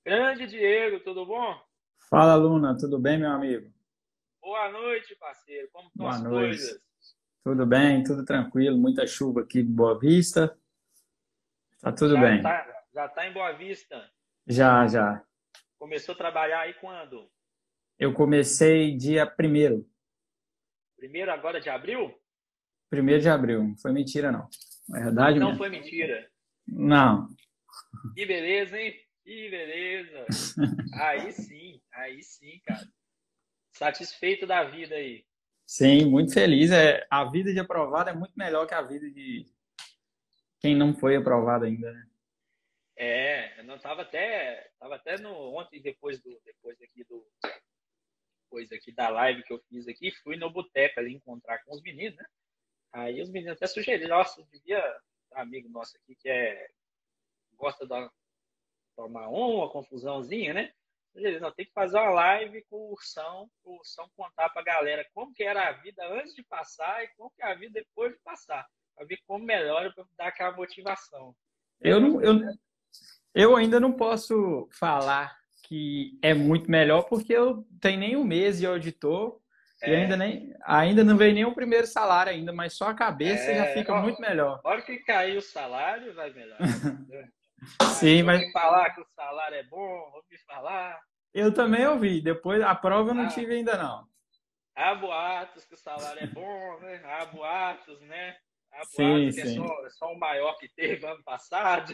Grande Diego, tudo bom? Fala, Luna, tudo bem, meu amigo? Boa noite, parceiro. Como estão Boa as noite. coisas? Tudo bem, tudo tranquilo, muita chuva aqui em Boa Vista. Tá tudo Já bem. tá, já tá em Boa Vista. Já, já. Começou a trabalhar aí quando? Eu comecei dia Primeiro agora de abril? primeiro de abril. Não foi mentira, não. É verdade Não mesmo. foi mentira. Não. Que beleza, hein? Que beleza. Aí sim, cara. Satisfeito da vida aí. Sim, muito feliz. A vida de aprovado é muito melhor que a vida de quem não foi aprovado ainda, né? Eu não tava até no ontem depois aqui da live que eu fiz aqui, fui no boteco ali encontrar com os meninos, né? Aí os meninos até sugeriram, nossa, devia um amigo nosso aqui gosta de tomar uma confusãozinha, né? Sugeriram, não, tem que fazer uma live com o Ursão contar pra galera como que era a vida antes de passar e como que é a vida depois de passar, pra ver como melhora, pra dar aquela motivação. Né, Eu, não? não, eu ainda não posso falar que é muito melhor porque eu tenho nem um mês de auditor e É, ainda não veio nem o primeiro salário ainda, mas só a cabeça já é, fica muito melhor. a hora que cair o salário, vai melhorar. Entendeu? Aí, Sim, mas ouvi falar que o salário é bom, ouvi falar. eu também ouvi. Depois a prova eu não Ah, tive ainda não. há boatos que o salário é bom, né? Há boatos, né? Há boatos Sim, que é sim. só o maior que teve ano passado.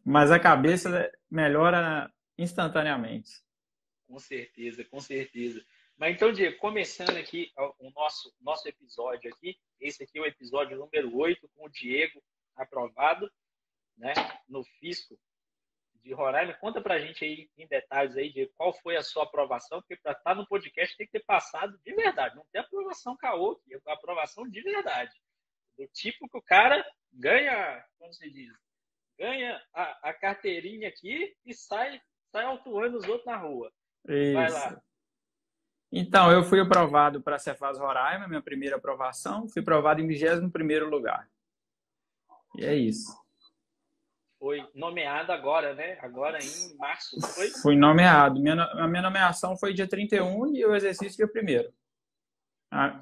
Mas a Mas, cabeça melhora instantaneamente. com certeza, com certeza. Mas então, Diego, começando aqui o nosso episódio aqui, esse aqui é o episódio número 8 com o Diego aprovado, né, no Fisco de Roraima. Conta pra gente aí em detalhes aí, Diego, qual foi a sua aprovação, porque para estar no podcast tem que ter passado de verdade, não tem aprovação caô, aqui, é aprovação de verdade. Do tipo que o cara ganha, como se diz, ganha a carteirinha aqui e sai autuando os outros na rua. Vai Isso. lá. Então, eu fui aprovado para a Cefaz Roraima, minha primeira aprovação. Fui aprovado em 21º lugar. E é isso. Foi nomeado agora, né? Agora em março, não foi? Fui nomeado. A minha nomeação foi dia 31 e o exercício dia 1º.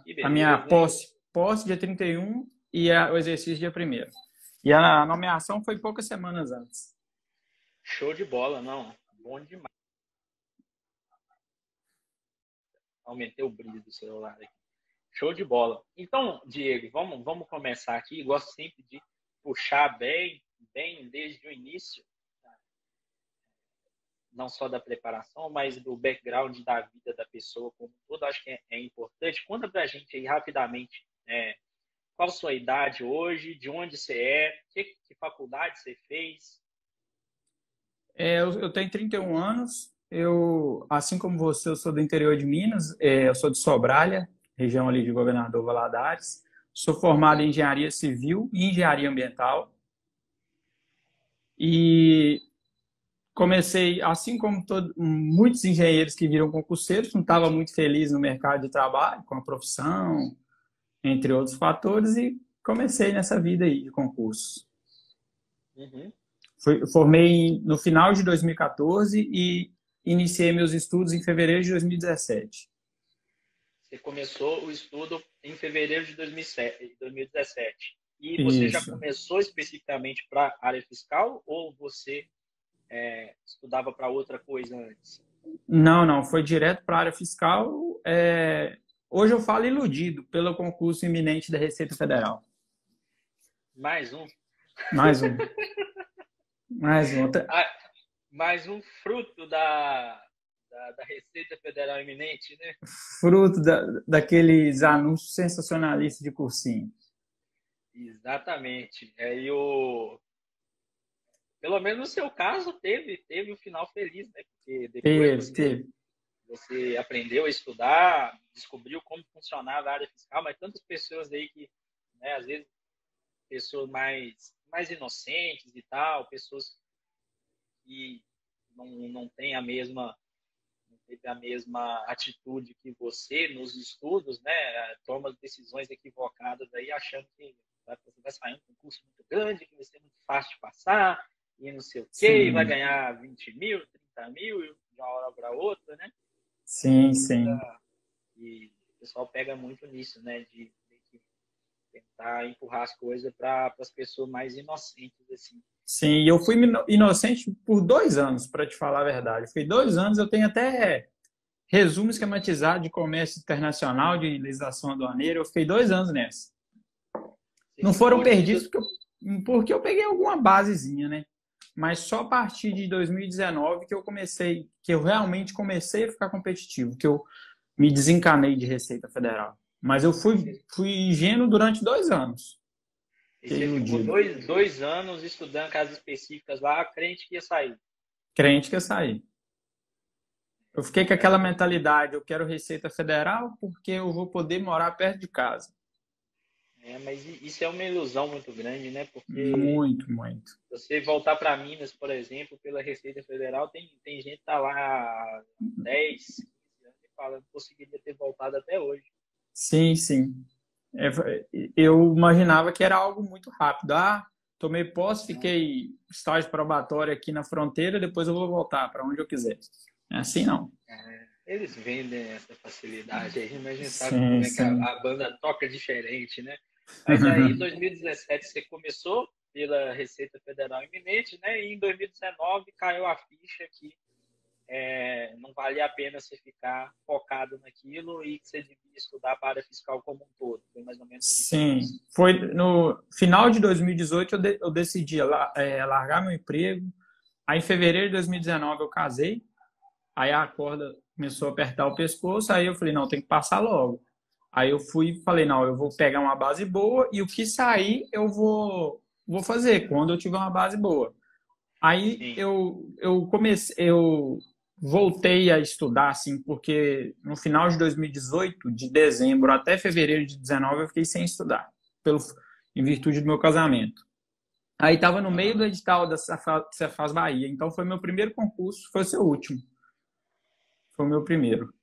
Que A minha beleza, hein? posse dia 31 e o exercício dia 1º. E a nomeação foi poucas semanas antes. Show de bola, não. Bom demais. Aumentei o brilho do celular aqui. Show de bola. Então, Diego, vamos começar aqui. Gosto sempre de puxar bem desde o início, não só da preparação, mas do background da vida da pessoa como um todo. Acho que é importante. Conta pra gente aí rapidamente qual a sua idade hoje, de onde você é, que faculdade você fez. Eu tenho 31 anos. Assim como você, eu sou do interior de Minas. Eu sou de Sobralha, região ali de Governador Valadares. Sou formado em engenharia civil e engenharia ambiental. E comecei, assim como muitos engenheiros que viram concurseiros, não estava muito feliz no mercado de trabalho, com a profissão, entre outros fatores, e comecei nessa vida aí de concursos. Uhum. Formei no final de 2014 e iniciei meus estudos em fevereiro de 2017. Você começou o estudo em fevereiro de 2017. E você já Isso. começou especificamente para a área fiscal ou você estudava para outra coisa antes? Não, não, foi direto para a área fiscal. Hoje eu falo iludido pelo concurso iminente da Receita Federal. Mais um. Mais um, mais um. Ah, mais um fruto da Receita Federal iminente, né? Fruto daqueles anúncios sensacionalistas de cursinho. Exatamente. Pelo menos no seu caso, teve um final feliz, né? Porque depois Teve, você, teve. você aprendeu a estudar, descobriu como funcionava a área fiscal, mas tantas pessoas aí que, né, às vezes, pessoas mais inocentes e tal, pessoas que não têm não teve a mesma atitude que você nos estudos, né? Toma decisões equivocadas aí, achando que você vai sair um concurso muito grande, que vai ser muito fácil de passar, e não sei o quê, e vai sim, ganhar 20 mil, 30 mil, de uma hora para outra, né? sim, sim. E o pessoal pega muito nisso, né? De tentar empurrar as coisas para as pessoas mais inocentes, assim. Sim, e eu fui inocente por 2 anos, para te falar a verdade. Fui 2 anos, eu tenho até resumo esquematizado de comércio internacional, de legislação aduaneira. Eu fiquei 2 anos nessa. Você Não foram ficou perdidos nisso. porque eu peguei alguma basezinha, né? Mas só a partir de 2019 que eu comecei, que eu realmente comecei a ficar competitivo, que eu me desencanei de Receita Federal. Mas eu fui ingênuo durante 2 anos. E Fiquei você ficou iludido. dois anos estudando casas específicas lá, crente que ia sair. Crente que eu saí. Eu fiquei com aquela É, mentalidade, eu quero Receita Federal porque eu vou poder morar perto de casa. mas isso é uma ilusão muito grande, né? Porque Muito, muito. você voltar para Minas, por exemplo, pela Receita Federal, tem gente que está lá há 10, 15 anos e fala, não conseguiria ter voltado até hoje. Sim, sim. É, eu imaginava que era algo muito rápido. Ah, tomei posse, Não, fiquei estágio probatório aqui na fronteira, depois eu vou voltar para onde eu quiser. É assim não. eles vendem essa facilidade aí, mas a gente sabe Sim, como é que sim. a banda toca diferente, né? Mas aí, em 2017, você começou pela Receita Federal iminente, né? E em 2019 caiu a ficha que não valia a pena você ficar focado naquilo e que você devia estudar para a área fiscal como um todo. Foi mais ou menos isso. Sim. Foi no final de 2018 eu decidi largar meu emprego. Aí em fevereiro de 2019 eu casei. Aí a corda começou a apertar o pescoço. Aí eu falei, não, tem que passar logo. Aí eu fui e falei, não, eu vou pegar uma base boa e o que sair eu vou fazer quando eu tiver uma base boa. Aí Sim. eu voltei a estudar, assim, porque no final de 2018, de dezembro até fevereiro de 19, eu fiquei sem estudar, em virtude do meu casamento. Aí estava no meio do Uhum. edital da Cefaz Bahia, então foi meu primeiro concurso, foi o seu último, foi o meu primeiro.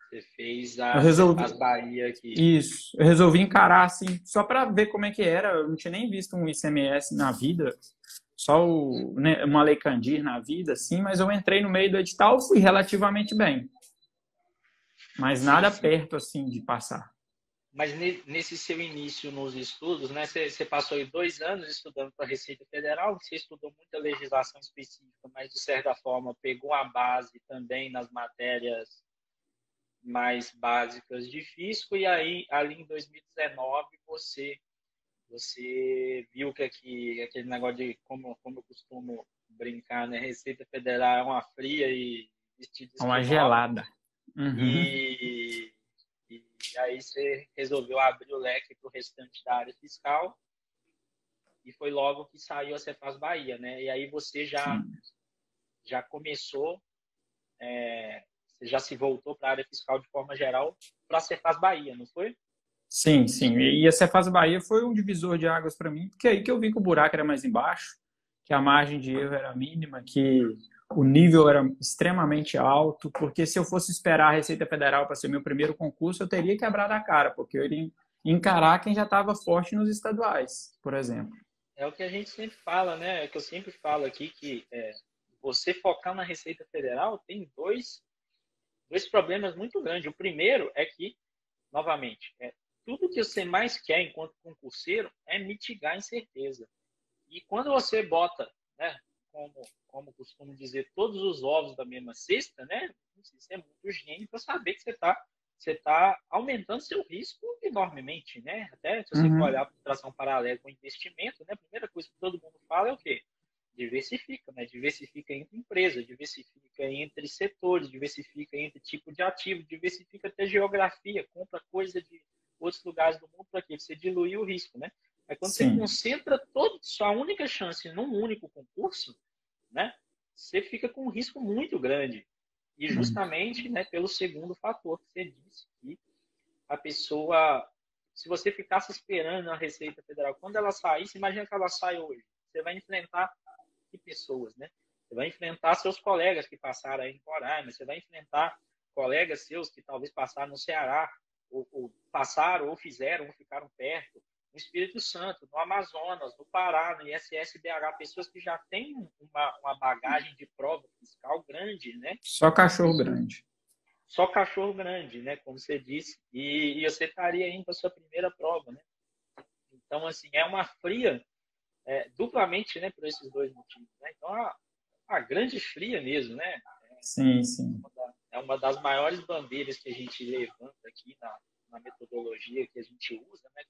Você fez Eu a Cefaz resolvi, Bahia aqui. isso, eu resolvi encarar, assim, só para ver como é que era, eu não tinha nem visto um ICMS na vida, só né, uma Lei Candir na vida, assim, mas eu entrei no meio do edital, fui relativamente bem, mas Sim, nada sim. perto, assim, de passar. Mas nesse seu início nos estudos, né, você passou aí 2 anos estudando para a Receita Federal, você estudou muita legislação específica, mas de certa forma pegou a base também nas matérias mais básicas de fisco, e aí ali em 2019 você viu que aquele negócio de, como eu costumo brincar, né, Receita Federal é uma fria e vestida de Uma esquimó, gelada. Uhum. e, e aí você resolveu abrir o leque para o restante da área fiscal, e foi logo que saiu a Cefaz Bahia, né? E aí você Sim. já começou, você já se voltou para a área fiscal de forma geral para a Cefaz Bahia, não foi? Sim, sim. E a Cefaz Bahia foi um divisor de águas para mim, porque aí que eu vi que o buraco era mais embaixo, que a margem de erro era mínima, que o nível era extremamente alto, porque se eu fosse esperar a Receita Federal para ser meu primeiro concurso, eu teria quebrado a cara, porque eu iria encarar quem já estava forte nos estaduais, por exemplo. É o que a gente sempre fala, né? É o que eu sempre falo aqui, que você focar na Receita Federal tem dois problemas muito grandes. O primeiro é que, novamente, tudo que você mais quer enquanto concurseiro é mitigar a incerteza. E quando você bota, né, como costumo dizer, todos os ovos da mesma cesta, né, você é muito gênio para saber que você tá aumentando seu risco enormemente, né? Até se você for Uhum. olhar para tração paralela com investimento, né, a primeira coisa que todo mundo fala é o quê? Diversifica, né? Diversifica entre empresas, diversifica entre setores, diversifica entre tipo de ativo, diversifica até geografia, compra coisa de outros lugares do mundo para quê? Você diluir o risco, né? Aí quando você Sim. concentra toda sua única chance num único concurso, né? Você fica com um risco muito grande. E Uhum. justamente, né, pelo segundo fator que você disse, que a pessoa, se você ficasse esperando a Receita Federal, quando ela saísse, imagina que ela sai hoje, você vai enfrentar que pessoas, né? Você vai enfrentar seus colegas que passaram aí em Roraima, você vai enfrentar colegas seus que talvez passaram no Ceará, ou passaram, ou fizeram, ou ficaram perto. no Espírito Santo, no Amazonas, no Pará, no ISS-BH, pessoas que já têm uma bagagem de prova fiscal grande, né? Só cachorro grande. Só cachorro grande, né? Como você disse. E você estaria indo para a sua primeira prova, né? Então, assim, é uma fria duplamente, né? Por esses dois motivos, né? Então, a grande fria mesmo, né? Sim, sim. É uma das maiores bandeiras que a gente levanta aqui na metodologia que a gente usa, né?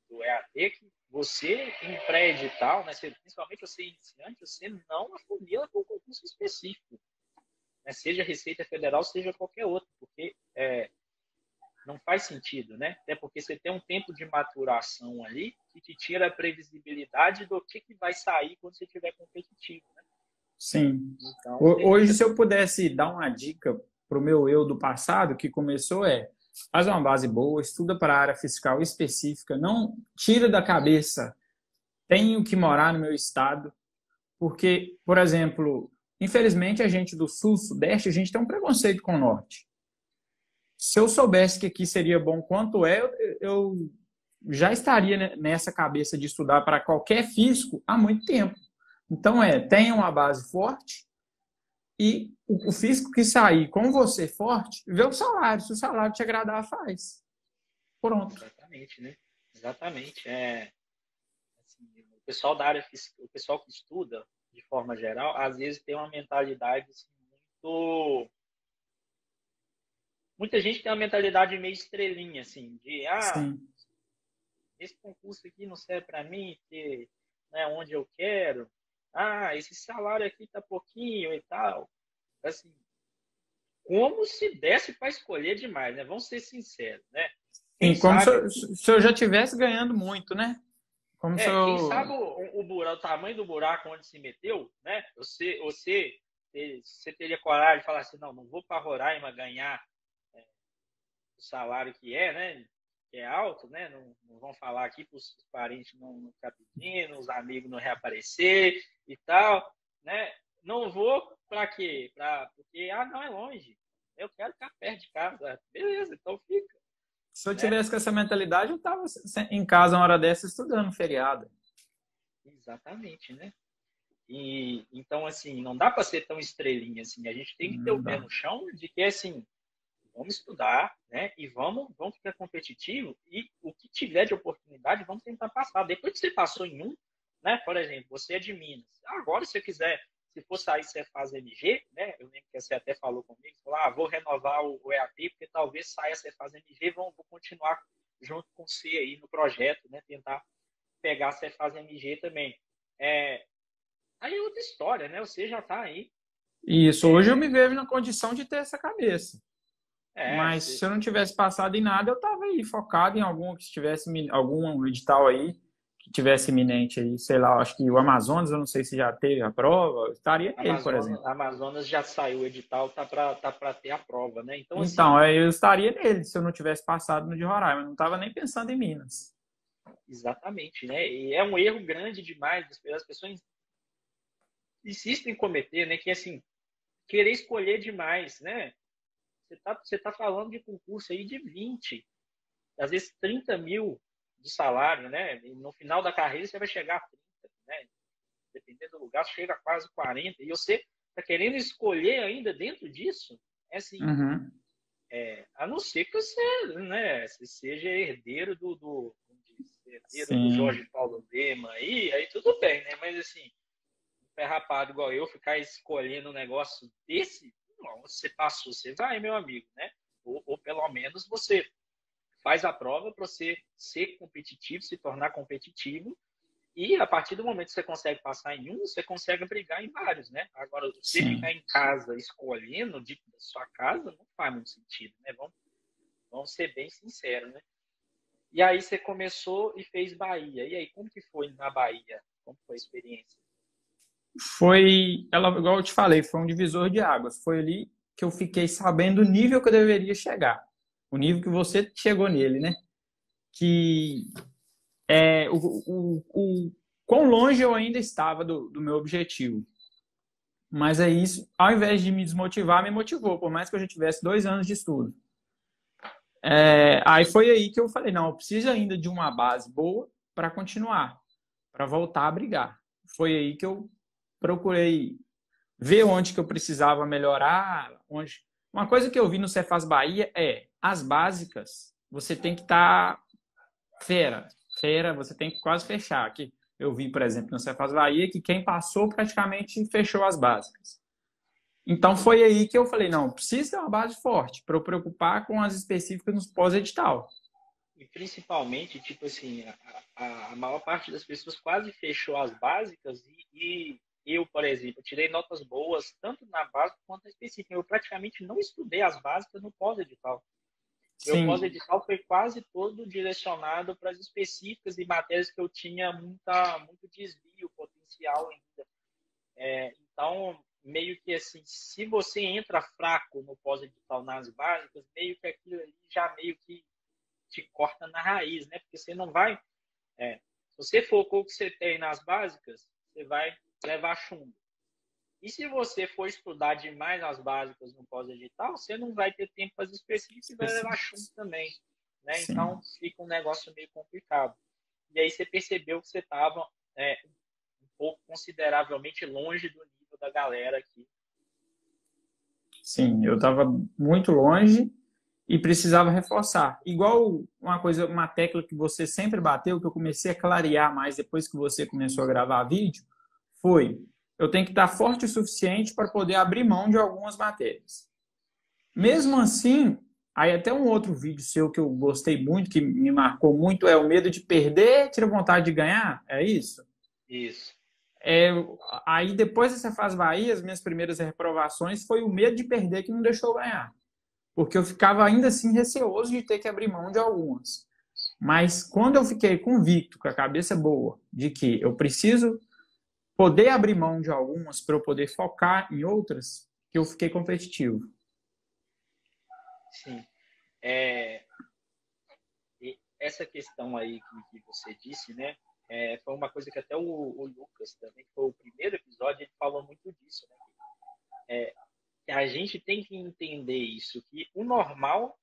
Do EAD, que você, em pré-edital, né? Principalmente você iniciante, você não afunila por concurso específico, né? Seja Receita Federal, seja qualquer outro, porque não faz sentido, né? Até porque você tem um tempo de maturação ali que te tira a previsibilidade do que vai sair quando você estiver competitivo, né? Sim. Então, hoje, se eu pudesse dar uma dica para o meu eu do passado, que começou faz uma base boa, estuda para a área fiscal específica, não tira da cabeça, tenho que morar no meu estado, porque, por exemplo, infelizmente a gente do sul, sudeste, a gente tem um preconceito com o norte. Se eu soubesse que aqui seria bom quanto eu já estaria nessa cabeça de estudar para qualquer fisco há muito tempo. Então, tenha uma base forte e o fisco que sair com você forte, vê o salário. Se o salário te agradar, faz. Pronto. Exatamente, né? Exatamente. Assim, o pessoal da área fiscal, o pessoal que estuda, de forma geral, às vezes tem uma mentalidade assim, muito... Muita gente tem uma mentalidade meio estrelinha, assim, de, Sim. esse concurso aqui não serve para mim, porque não é onde eu quero. Esse salário aqui tá pouquinho e tal. Assim, como se desse para escolher demais, né? Vamos ser sinceros, né? Sim, como se eu já estivesse ganhando muito, né? Como se eu... Quem sabe o tamanho do buraco onde se meteu, né? Você teria coragem de falar assim, não vou para Roraima ganhar o salário que né? Que é alto, né? Não vão falar aqui para os parentes não ficar pedindo, os amigos não reaparecer e tal, né? Não vou para quê? Porque, não é longe. Eu quero ficar perto de casa. Beleza, então fica. Se eu tivesse com essa mentalidade, eu estava em casa uma hora dessa estudando feriado. Exatamente, né? E então, assim, não dá para ser tão estrelinha assim. A gente tem que ter o pé no chão de que, assim, vamos estudar, né? E vamos ficar competitivo e o que tiver de oportunidade, vamos tentar passar. Depois que você passou em um, né? Por exemplo, você é de Minas. Agora, se você quiser, se for sair Cefaz MG, né? Eu lembro que você até falou comigo, falou, vou renovar o EAP, porque talvez saia Cefaz MG, vou continuar junto com você aí no projeto, né? Tentar pegar a Cefaz MG também. Aí é outra história, né? Você já está aí. Isso, hoje eu me vejo na condição de ter essa cabeça. Mas se eu não tivesse passado em nada, eu estava aí focado em algum que tivesse algum edital aí que tivesse iminente aí, sei lá, acho que o Amazonas, eu não sei se já teve a prova, eu estaria nele, por exemplo. Amazonas já saiu o edital, tá para ter a prova, né? Então, assim, eu estaria nele se eu não tivesse passado no de Roraima, eu não estava nem pensando em Minas. Exatamente, né? E é um erro grande demais, as pessoas insistem em cometer, né? Que, assim, querer escolher demais, né? Você tá falando de concurso aí de 20, às vezes 30 mil de salário, né? E no final da carreira você vai chegar a 30, né? Dependendo do lugar, chega a quase 40. E você está querendo escolher ainda dentro disso? Assim, a não ser que você, né, você seja herdeiro do Jorge Paulo Lema aí tudo bem, né? Mas assim, ferrapado igual eu, ficar escolhendo um negócio desse, não, você passou, você vai, meu amigo, né? Ou pelo menos você faz a prova para você ser competitivo, se tornar competitivo, e a partir do momento que você consegue passar em um, você consegue brigar em vários, né? Agora, você ficar em casa escolhendo de sua casa não faz muito sentido, né? Vamos ser bem sinceros, né? E aí você começou e fez Bahia. E aí, como que foi na Bahia? Como foi a experiência? Igual eu te falei, foi um divisor de águas. Foi ali que eu fiquei sabendo o nível que eu deveria chegar. O nível que você chegou nele, né? Que quão longe eu ainda estava do meu objetivo. Mas isso, ao invés de me desmotivar, me motivou, por mais que eu já tivesse 2 anos de estudo. Aí foi aí que eu falei, não, eu preciso ainda de uma base boa para continuar, para voltar a brigar. Foi aí que eu procurei ver onde que eu precisava melhorar, onde... Uma coisa que eu vi no Cefaz Bahia é as básicas, você tem que estar fera, você tem que quase fechar. Aqui eu vi, por exemplo, no Cefaz Bahia que quem passou praticamente fechou as básicas. Então foi aí que eu falei, não, precisa ter uma base forte para eu preocupar com as específicas nos pós-edital. E principalmente, tipo assim, a maior parte das pessoas quase fechou as básicas e eu, por exemplo, tirei notas boas tanto na básica quanto na específica. Eu praticamente não estudei as básicas no pós-edital. Meu Sim, pós-edital foi quase todo direcionado para as específicas e matérias que eu tinha muito desvio potencial ainda. Então, meio que assim, se você entra fraco no pós-edital nas básicas, meio que aquilo ali já meio que te corta na raiz, né? Porque você não vai. Se você focou o que você tem nas básicas, você vai levar chumbo. E se você for estudar demais as básicas no pós-edital, você não vai ter tempo para as específicas e vai levar chumbo específicas. também. Né? Sim. Então, fica um negócio meio complicado. E aí você percebeu que você estava um pouco consideravelmente longe do nível da galera aqui. Sim, eu estava muito longe e precisava reforçar. Igual uma coisa, uma tecla que você sempre bateu, que eu comecei a clarear mais depois que você começou a gravar vídeo, foi: eu tenho que estar forte o suficiente para poder abrir mão de algumas matérias. Mesmo Isso, assim, aí até um outro vídeo seu que eu gostei muito, que me marcou muito, é o medo de perder, tira vontade de ganhar, é isso? isso. É, aí depois dessa fase Bahia, as minhas primeiras reprovações foi o medo de perder que não deixou ganhar. Porque eu ficava ainda assim receoso de ter que abrir mão de algumas. Mas quando eu fiquei convicto, com a cabeça boa, de que eu preciso poder abrir mão de algumas para eu poder focar em outras, que eu fiquei competitivo. Sim. É, essa questão aí que você disse, né? Foi uma coisa que até o Lucas também, que foi o primeiro episódio, ele falou muito disso, né? Que a gente tem que entender isso, que o normal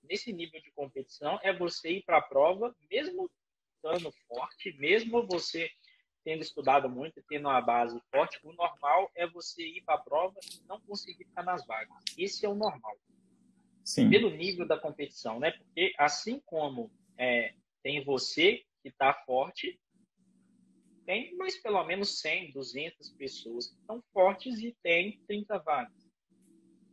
nesse nível de competição é você ir para a prova, mesmo estando forte, mesmo você tendo estudado muito, tendo uma base forte, o normal é você ir para a prova e não conseguir ficar nas vagas. Esse é o normal, Sim, pelo nível da competição, né? Porque assim como tem você que está forte, tem mais pelo menos 100, 200 pessoas que estão fortes e tem 30 vagas.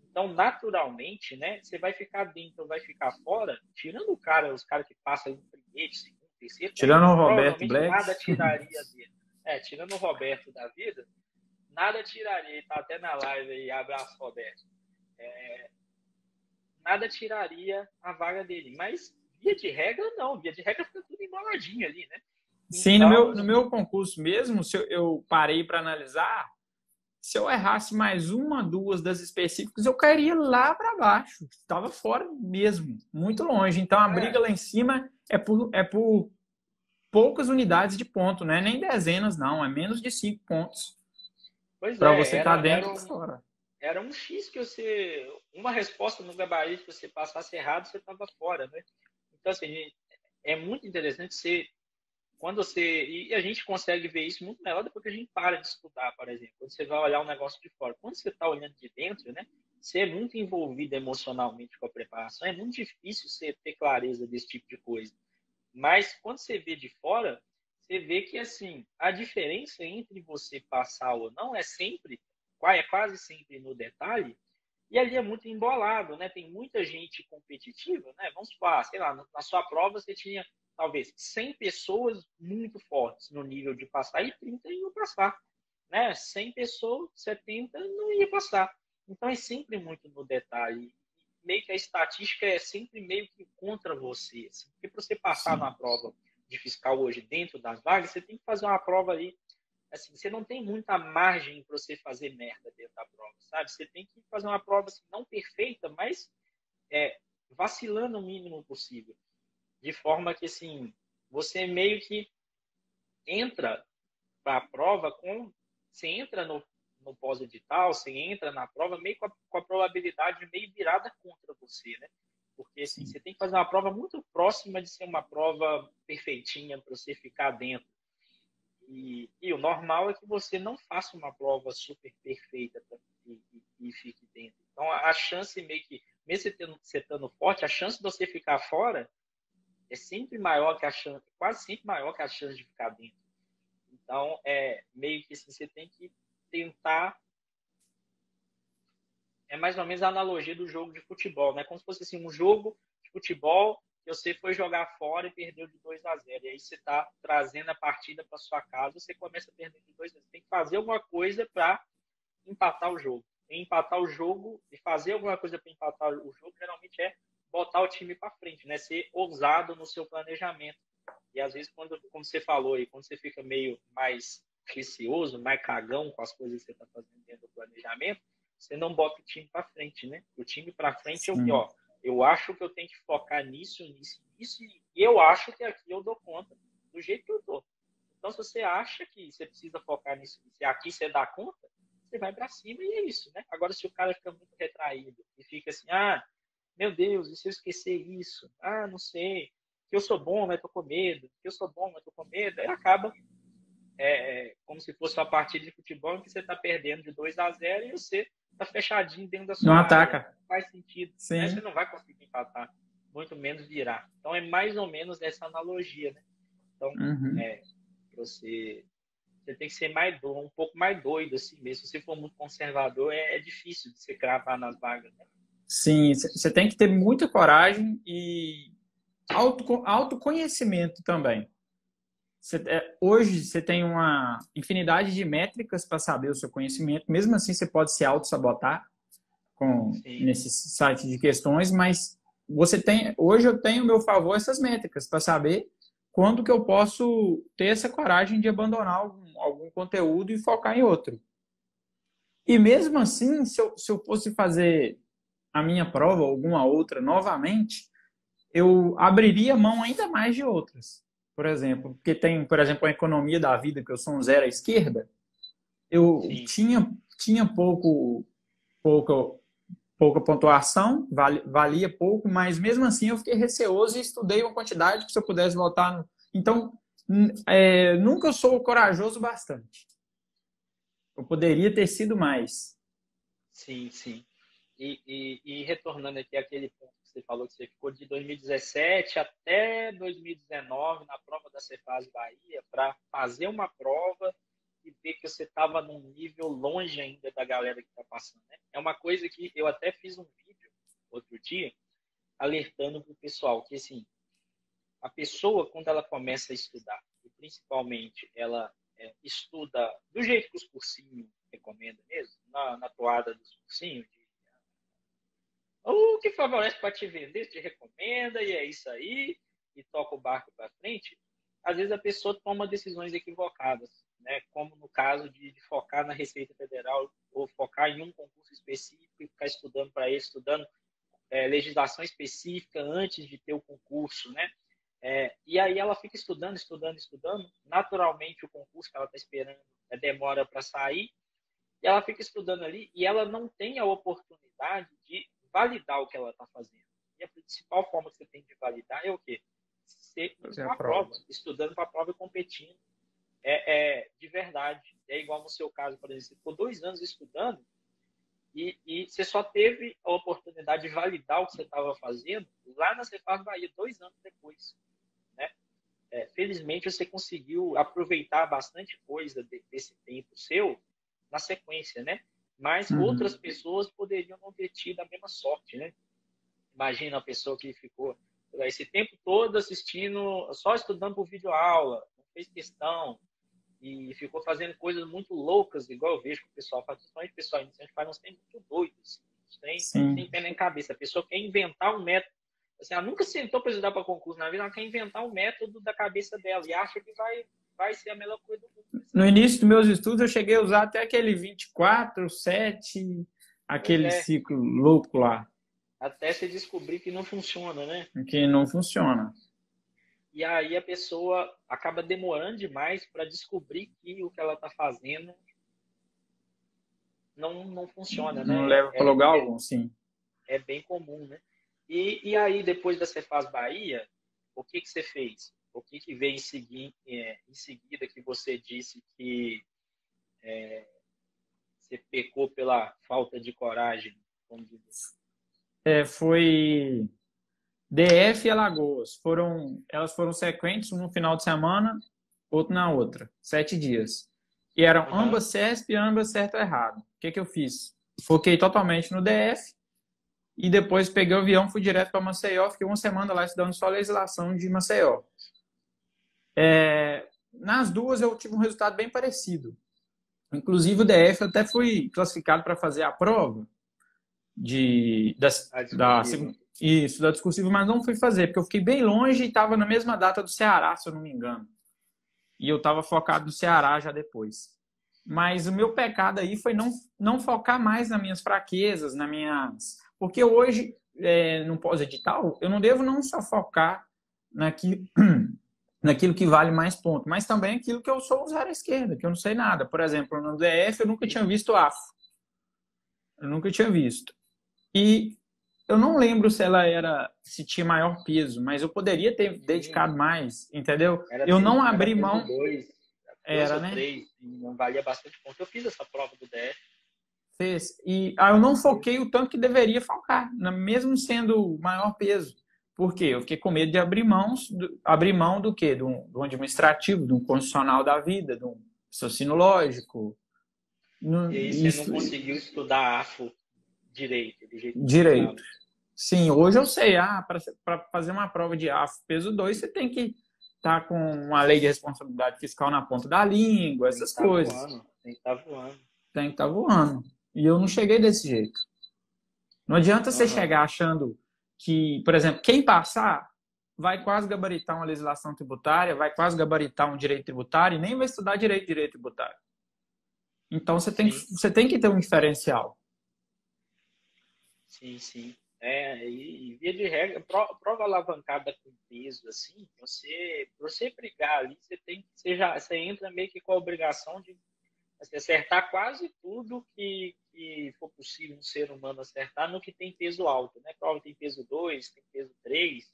Então, naturalmente, né, você vai ficar dentro ou vai ficar fora, tirando os caras que passam em primeiro, segundo, terceiro, tirando o Roberto provavelmente Black, nada tiraria dele. Tirando o Roberto da vida, nada tiraria, ele tá até na live aí, abraço, Roberto. Nada tiraria a vaga dele. Mas, via de regra, não. Via de regra fica tudo emboladinho ali, né? sim, no Então, meu concurso mesmo, se eu parei para analisar, se eu errasse mais uma, duas das específicas, eu cairia lá para baixo. Estava fora mesmo, muito longe. Então a briga é, lá em cima é por poucas unidades de ponto, não é nem dezenas, não, é menos de 5 pontos pois para é, você estar dentro ou fora. era um X que você. Uma resposta no gabarito que você passasse errado, você estava fora, né? Então, assim, é muito interessante você. Quando você. E a gente consegue ver isso muito melhor depois que a gente para de estudar, por exemplo. Quando você vai olhar um negócio de fora. Quando você está olhando de dentro, né? Você é muito envolvido emocionalmente com a preparação. É muito difícil você ter clareza desse tipo de coisa. Mas quando você vê de fora, você vê que assim, a diferença entre você passar ou não é quase sempre no detalhe, e ali é muito embolado, né? Tem muita gente competitiva, né? Vamos supor, sei lá, na sua prova você tinha talvez 100 pessoas muito fortes no nível de passar e 30 iam passar, né? 100 pessoas, 70 não ia passar. Então é sempre muito no detalhe. Meio que a estatística é sempre meio que contra você. Assim. Porque para você passar Sim, na prova de fiscal hoje dentro das vagas, você tem que fazer uma prova ali. Assim, você não tem muita margem para você fazer merda dentro da prova, sabe? Você tem que fazer uma prova assim, não perfeita, mas vacilando o mínimo possível. De forma que, assim, você meio que entra para a prova com. Você entra no pós-edital, você entra na prova meio com a probabilidade meio virada contra você, né? porque assim, você tem que fazer uma prova muito próxima de ser uma prova perfeitinha para você ficar dentro. E o normal é que você não faça uma prova super perfeita e fique dentro. Então, a chance meio que, mesmo você estando forte, a chance de você ficar fora é sempre maior que a chance, quase sempre maior que a chance de ficar dentro. Então, meio que assim, você tem que tentar. É mais ou menos a analogia do jogo de futebol, né? Como se fosse assim, um jogo de futebol que você foi jogar fora e perdeu de 2-0. E aí você está trazendo a partida para sua casa, você começa a perder de 2-0. Você tem que fazer alguma coisa para empatar o jogo. E empatar o jogo e fazer alguma coisa para empatar o jogo geralmente é botar o time para frente, né? Ser ousado no seu planejamento. E às vezes, como você falou aí, quando você fica meio mais receoso, mais cagão com as coisas que você está fazendo dentro do planejamento, você não bota o time para frente, né? O time para frente é o que, ó, eu acho que eu tenho que focar nisso, nisso, nisso, e eu acho que aqui eu dou conta do jeito que eu tô. Então, se você acha que você precisa focar nisso, se aqui você dá conta, você vai para cima e é isso, né? Agora, se o cara fica muito retraído e fica assim, meu Deus, e se eu esquecer isso? Não sei, que eu sou bom, mas tô com medo, que eu sou bom, mas tô com medo, aí acaba como se fosse uma partida de futebol em que você está perdendo de 2-0 e você está fechadinho dentro da sua Não área. ataca. Não faz sentido. Né? Você não vai conseguir empatar, muito menos virar. Então, é mais ou menos essa analogia. Né? Então, você tem que ser um pouco mais doido assim mesmo. Se você for muito conservador, é difícil de você cravar nas vagas. Né? Sim, você tem que ter muita coragem e autoconhecimento também. Hoje você tem uma infinidade de métricas para saber o seu conhecimento. Mesmo assim, você pode se auto-sabotar nesse site de questões, mas hoje eu tenho ao meu favor essas métricas para saber quando que eu posso ter essa coragem de abandonar algum conteúdo e focar em outro. E mesmo assim, se eu fosse fazer a minha prova ou alguma outra novamente, eu abriria mão ainda mais de outras. Por exemplo, porque tem, por exemplo, a economia da vida, que eu sou um zero à esquerda, eu tinha pouca pontuação, valia pouco, mas mesmo assim eu fiquei receoso e estudei uma quantidade que se eu pudesse voltar. Então, nunca eu sou corajoso bastante. Eu poderia ter sido mais. Sim, sim. E retornando aqui àquele ponto que você falou que você ficou de 2017 até 2019 na prova da Cefaz Bahia para fazer uma prova e ver que você estava num nível longe ainda da galera que está passando. Né? É uma coisa que eu até fiz um vídeo outro dia alertando para o pessoal que assim, a pessoa, quando ela começa a estudar, e principalmente ela estuda do jeito que os cursinhos recomendam mesmo, na toada dos cursinhos, o que favorece para te vender, te recomenda, e é isso aí, e toca o barco para frente, às vezes a pessoa toma decisões equivocadas, né? Como no caso de focar na Receita Federal ou focar em um concurso específico e ficar estudando para ele, estudando legislação específica antes de ter o concurso, né? E aí ela fica estudando, estudando, estudando. Naturalmente, o concurso que ela está esperando demora para sair. E ela fica estudando ali e ela não tem a oportunidade de validar o que ela está fazendo. E a principal forma que você tem de validar é o quê? Você indo para a prova, estudando para a prova e competindo de verdade. É igual no seu caso, por exemplo, você ficou 2 anos estudando e você só teve a oportunidade de validar o que você estava fazendo lá na Cefaz Bahia, 2 anos depois. Né? Felizmente, você conseguiu aproveitar bastante coisa desse tempo seu na sequência, né? Mas outras pessoas poderiam não ter tido a mesma sorte, né? Imagina a pessoa que ficou esse tempo todo assistindo, só estudando por videoaula, não fez questão, e ficou fazendo coisas muito loucas, igual eu vejo que o pessoal faz, principalmente o pessoal iniciante faz uns tempos muito doidos, sem pé nem cabeça. A pessoa quer inventar um método, assim, ela nunca sentou para estudar para concurso na vida, ela quer inventar um método da cabeça dela e acha que vai ser a melhor coisa do mundo. No início dos meus estudos, eu cheguei a usar até aquele 24, 7, aquele ciclo louco lá. Até você descobrir que não funciona, né? Que não funciona. E aí a pessoa acaba demorando demais para descobrir que o que ela está fazendo não funciona, né? Não leva para lugar algum, sim. É bem comum, né? E aí, depois da Cefaz Bahia, o que você fez? O que veio em seguida que você disse que você pecou pela falta de coragem? Vamos dizer. Foi DF e Alagoas. Elas foram sequentes, um no final de semana, outro na outra. 7 dias. E eram ambas CESP e ambas certo ou errado. O que eu fiz? Foquei totalmente no DF e depois peguei o avião, fui direto para Maceió. Fiquei uma semana lá estudando só a legislação de Maceió. Nas duas eu tive um resultado bem parecido. Inclusive o DF eu até fui classificado para fazer a prova da discursiva, mas não fui fazer, porque eu fiquei bem longe e estava na mesma data do Ceará, se eu não me engano. E eu estava focado no Ceará já depois. Mas o meu pecado aí foi não focar mais nas minhas fraquezas, porque hoje, no pós-edital, eu não devo não só focar naquilo que vale mais ponto, mas também aquilo que eu sou zero à esquerda, que eu não sei nada. Por exemplo, no DF eu nunca tinha visto AFO. Eu nunca tinha visto. E eu não lembro se tinha maior peso, mas eu poderia ter dedicado mais, entendeu? Eu não abri mão. Era, né? 3, não valia bastante ponto. Eu fiz essa prova do DF. Fez. E eu não foquei o tanto que deveria focar, mesmo sendo o maior peso. Por quê? Eu fiquei com medo de abrir mão do quê? Do administrativo, do constitucional da vida, do raciocínio lógico. E aí você não conseguiu estudar AFO direito. Direito. Sim, hoje eu sei. Para fazer uma prova de AFO peso 2, você tem que estar com uma lei de responsabilidade fiscal na ponta da língua, essas coisas. Tem que estar voando. Tem que estar voando. E eu não cheguei desse jeito. Não adianta você chegar achando que, por exemplo, quem passar vai quase gabaritar uma legislação tributária, vai quase gabaritar um direito tributário e nem vai estudar direito tributário. Então você tem que ter um diferencial. Sim. E via de regra, prova alavancada com peso, assim, você brigar ali, você entra meio que com a obrigação de acertar quase tudo que for possível um ser humano acertar no que tem peso alto, né? Prova tem peso 2, tem peso 3,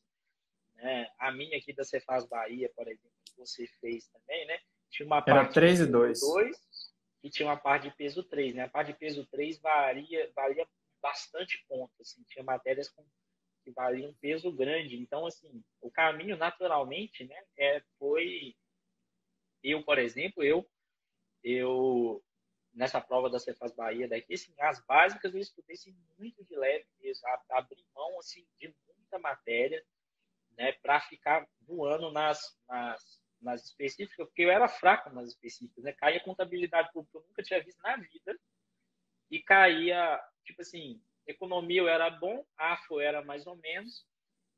né? A minha aqui da Cefaz Bahia, por exemplo, que você fez também, né? Tinha uma parte era 3 e 2. E tinha uma parte de peso 3, né? A parte de peso 3 valia bastante ponto, assim, tinha matérias que valiam peso grande. Então, assim, o caminho naturalmente, né, foi por exemplo, eu nessa prova da Cefaz Bahia daqui, assim, as básicas eu estudei assim, muito de leve mesmo, abri mão assim de muita matéria, né, para ficar voando nas específicas, porque eu era fraco nas específicas, né? Caía contabilidade pública, eu nunca tinha visto na vida, e caía, tipo assim, economia eu era bom, AFO era mais ou menos,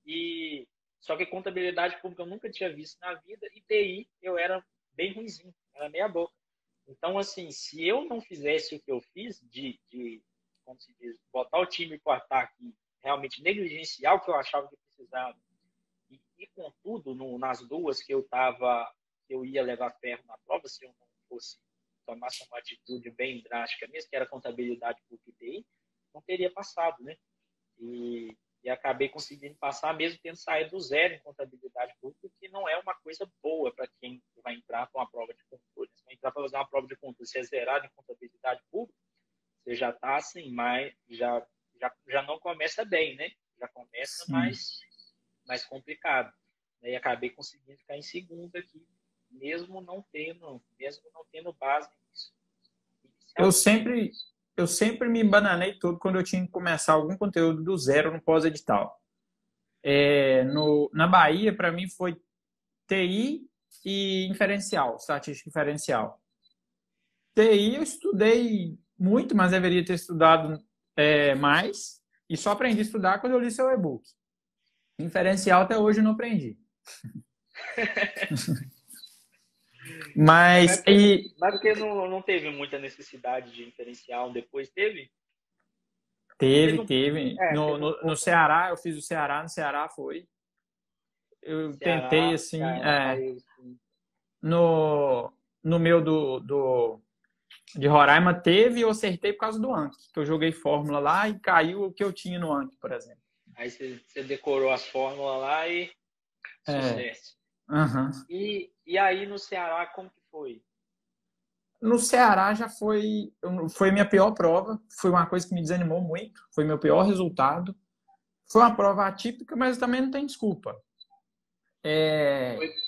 e só que contabilidade pública eu nunca tinha visto na vida, e TI eu era bem ruimzinho, era meia boca. Então, assim, se eu não fizesse o que eu fiz, como se diz, botar o time para o ataque, realmente negligenciar o que eu achava que precisava, e contudo, nas duas que eu ia levar ferro na prova, se eu não fosse tomasse uma atitude bem drástica mesmo, que era contabilidade pública e TI, não teria passado, né? E acabei conseguindo passar, mesmo tendo saído do zero em contabilidade pública, que não é uma coisa boa para quem vai entrar com uma prova de controle. Se vai entrar para fazer uma prova de controle, se é zerado em contabilidade pública, você já está assim, mas já não começa bem, né? Já começa mais complicado. E acabei conseguindo ficar em segundo aqui, mesmo não tendo base nisso. Eu sempre me bananei todo quando eu tinha que começar algum conteúdo do zero no pós-edital. Na Bahia, para mim, foi TI e inferencial, estatística inferencial. TI eu estudei muito, mas deveria ter estudado mais, e só aprendi a estudar quando eu li seu e-book. Inferencial até hoje eu não aprendi. Mas porque não teve muita necessidade de inferencial depois, teve? Teve. No Ceará, eu fiz o Ceará, no Ceará foi. Eu tentei, assim, no meu de Roraima teve e eu acertei por causa do Anki, que eu joguei fórmula lá e caiu o que eu tinha no Anki, por exemplo. Aí você decorou as fórmulas lá e sucesso. Uhum. E aí no Ceará, como que foi? No Ceará já foi minha pior prova, foi uma coisa que me desanimou muito, foi meu pior resultado. Foi uma prova atípica, mas também não tem desculpa.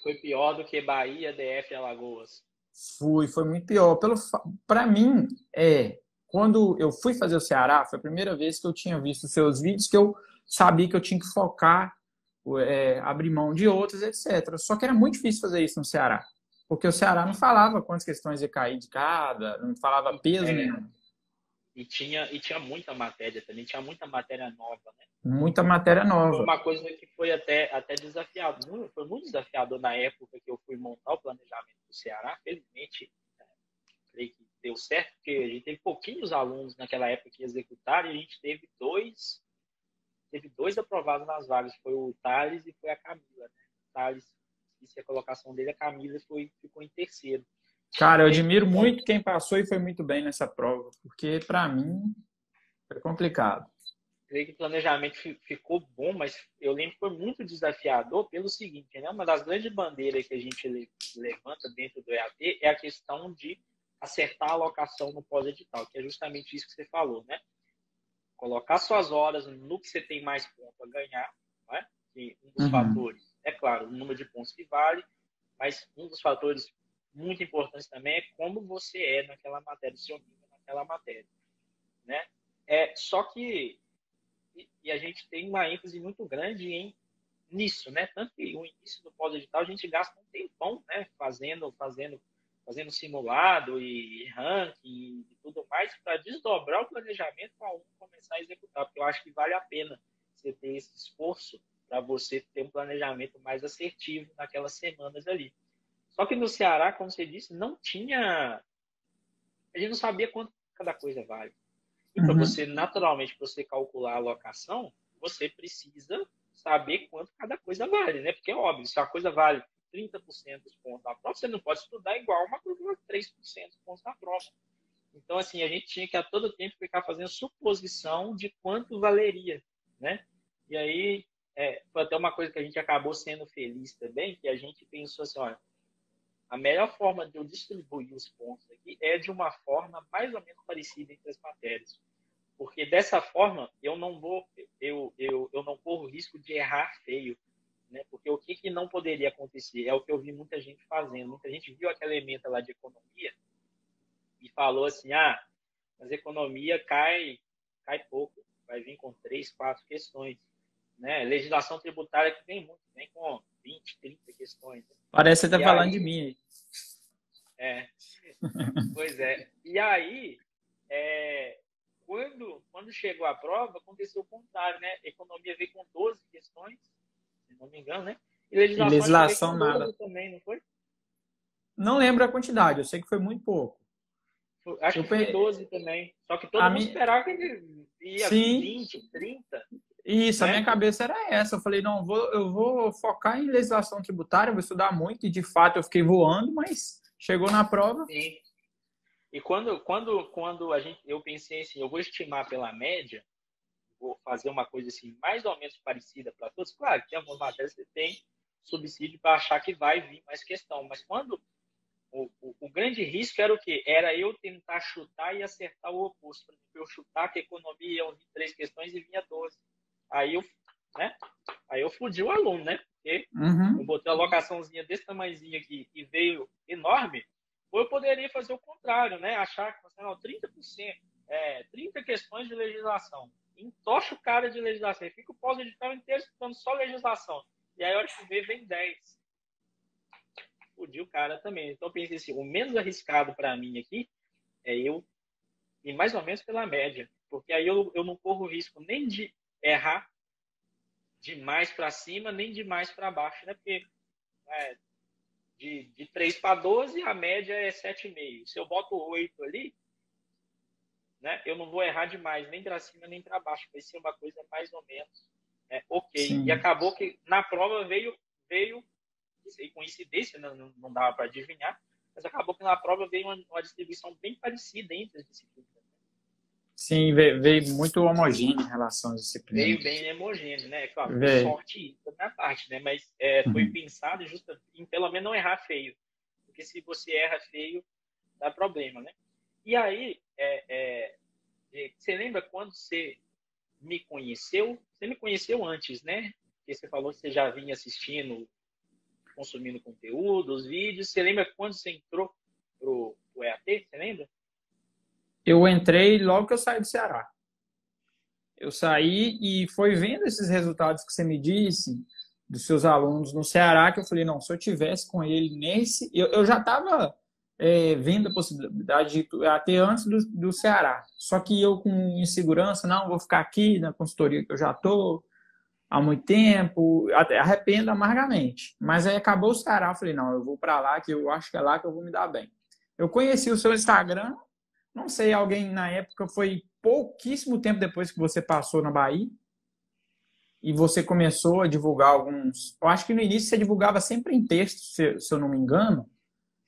Foi pior do que Bahia, DF e Alagoas? Foi muito pior. Para mim, quando eu fui fazer o Ceará, foi a primeira vez que eu tinha visto seus vídeos, que eu sabia que eu tinha que focar, abrir mão de outras, etc. Só que era muito difícil fazer isso no Ceará, porque o Ceará não falava quantas questões ia cair de cada, não falava peso nenhum. E tinha muita matéria também, tinha muita matéria nova, né? Muita matéria Foi nova. uma coisa que foi até desafiador. Foi muito desafiador na época que eu fui montar o planejamento do Ceará. Felizmente, creio que deu certo, porque a gente teve pouquinhos alunos naquela época que executaram e a gente teve dois aprovados nas vagas. Foi o Thales e foi a Camila, né? O Thales, esqueci a colocação dele, a Camila ficou em terceiro. Cara, eu admiro muito quem passou e foi muito bem nessa prova, porque para mim foi complicado. Creio que o planejamento ficou bom, mas eu lembro que foi muito desafiador pelo seguinte, né? Uma das grandes bandeiras que a gente levanta dentro do EAD é a questão de acertar a alocação no pós-edital, que é justamente isso que você falou, né? Colocar suas horas no que você tem mais ponto a ganhar, né? E um dos fatores, é claro, o número de pontos que vale, mas um dos fatores muito importantes também é como você é naquela matéria, o seu nível naquela matéria, né? Só que a gente tem uma ênfase muito grande nisso, né? Tanto que o início do pós-edital a gente gasta um tempão, né? Fazendo simulado e ranking e tudo mais para desdobrar o planejamento para um começar a executar, porque eu acho que vale a pena você ter esse esforço para você ter um planejamento mais assertivo naquelas semanas ali. Só que no Ceará, como você disse, não tinha... A gente não sabia quanto cada coisa vale. E para você, naturalmente, para você calcular a alocação, você precisa saber quanto cada coisa vale, né? Porque é óbvio, se a coisa vale 30% dos pontos da prova, você não pode estudar igual uma coisa que 3% dos pontos da prova. Então, assim, a gente tinha que a todo tempo ficar fazendo suposição de quanto valeria, né? E aí, foi até uma coisa que a gente acabou sendo feliz também, que a gente pensou assim, olha, a melhor forma de eu distribuir os pontos aqui é de uma forma mais ou menos parecida entre as matérias. Porque dessa forma eu não corro o risco de errar feio, né? Porque o que não poderia acontecer é o que eu vi muita gente fazendo. Muita gente viu aquela ementa lá de economia e falou assim: mas economia cai pouco, vai vir com 3, 4 questões, né? Legislação tributária que vem muito, vem com 20, 30 questões. Parece que você tá falando de mim aí. Pois é. E aí, quando chegou a prova, aconteceu o contrário, né? Economia veio com 12 questões, se não me engano, né? E legislação, acho que veio com 12 nada. também, não foi? Não lembro a quantidade, eu sei que foi muito pouco. Acho que foi 12 também. Só que todo mundo esperava que ele ia 20, 30. Isso, né? A minha cabeça era essa. Eu falei, não, eu vou focar em legislação tributária, vou estudar muito, e de fato eu fiquei voando, mas chegou na prova. Sim. E quando eu pensei assim, eu vou estimar pela média, vou fazer uma coisa assim, mais ou menos parecida para todos. Claro que em algumas matérias você tem subsídio para achar que vai vir mais questão, mas quando o grande risco era o quê? Era eu tentar chutar e acertar o oposto. Por exemplo, eu chutar que a economia iam vir 3 questões e vinha 12. Aí eu fudi o aluno, né? Porque eu botei a alocaçãozinha desse tamanhozinho aqui e veio enorme. Ou eu poderia fazer o contrário, né? Achar que, não, 30%, 30 questões de legislação. Entocha o cara de legislação. E fica o pós-edital inteiro estudando só legislação. E aí, a hora que vê, vem 10. Fudi o cara também. Então, eu pensei assim, o menos arriscado para mim aqui é eu ir mais ou menos pela média. Porque aí eu não corro risco nem de errar de mais para cima, nem de mais para baixo, né? Porque de 3 para 12, a média é 7,5. Se eu boto 8 ali, né, eu não vou errar demais, nem para cima, nem para baixo. Vai ser uma coisa mais ou menos ok. Sim. E acabou que na prova veio sem coincidência, não dava para adivinhar, mas acabou que na prova veio uma distribuição bem parecida entre as disciplinas. Sim, veio muito homogêneo em relação às disciplinas. Veio bem homogêneo, né? Claro, foi Veio. sorte da minha parte, né? Mas foi Uhum. pensado justamente em pelo menos não errar feio. Porque se você erra feio, dá problema, né? E aí, você lembra quando você me conheceu? Você me conheceu antes, né? Porque você falou que você já vinha assistindo, consumindo conteúdo, os vídeos. Você lembra quando você entrou pro EAT? Você lembra? Eu entrei logo que eu saí do Ceará. Eu saí e foi vendo esses resultados que você me disse, dos seus alunos no Ceará, que eu falei, não, se eu tivesse com ele nesse... Eu já estava vendo a possibilidade de até antes do Ceará. Só que eu com insegurança, não, vou ficar aqui na consultoria que eu já estou há muito tempo, até arrependo amargamente. Mas aí acabou o Ceará, eu falei, não, eu vou para lá, que eu acho que é lá que eu vou me dar bem. Eu conheci o seu Instagram, não sei, alguém na época foi pouquíssimo tempo depois que você passou na Bahia e você começou a divulgar alguns. Eu acho que no início você divulgava sempre em texto, se eu não me engano.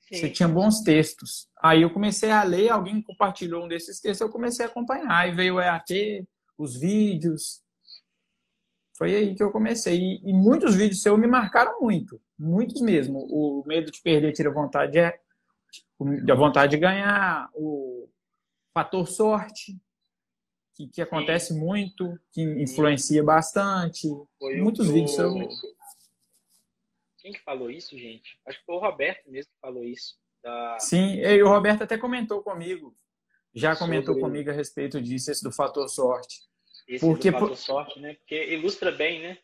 Você Sim. tinha bons textos. Aí eu comecei a ler, alguém compartilhou um desses textos, eu comecei a acompanhar. Aí veio o EAT, os vídeos. Foi aí que eu comecei. E muitos vídeos seus me marcaram muito. Muitos mesmo. O medo de perder tira vontade a vontade de ganhar, o fator sorte, que Sim, acontece muito, que sim. influencia bastante. Foi o que Muitos vídeos sobre. o... Quem que falou isso, gente? Acho que foi o Roberto mesmo que falou isso. Sim, e o Roberto até comentou comigo, já comentou Sobre comigo a respeito disso, esse do fator sorte. esse do Porque, fator sorte, né? Porque ilustra bem, né?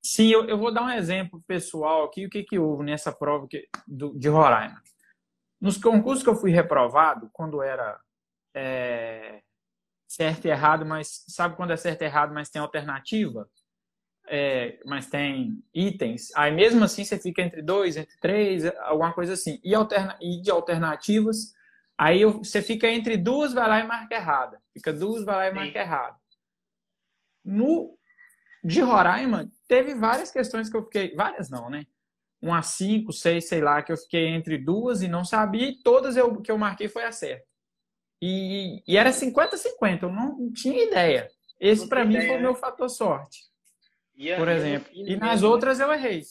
sim, eu vou dar um exemplo pessoal aqui, o que houve nessa prova de Roraima. Nos concursos que eu fui reprovado, quando era certo e errado, mas sabe quando é certo e errado, mas tem alternativa? Mas tem itens, aí mesmo assim você fica entre dois, entre três, alguma coisa assim. E de alternativas, aí você fica entre duas, vai lá e marca errada. Fica duas, vai lá e Sim. marca errada. No de Roraima, teve várias questões que eu fiquei, várias não, né? Umas cinco, seis, sei lá, que eu fiquei entre duas e não sabia, e todas que eu marquei foi a certa. E era 50-50, eu não tinha ideia. Esse Não para tem mim foi ideia, o meu né? fator sorte, por Ia no exemplo. feeling E nas mesmo, né? outras eu errei.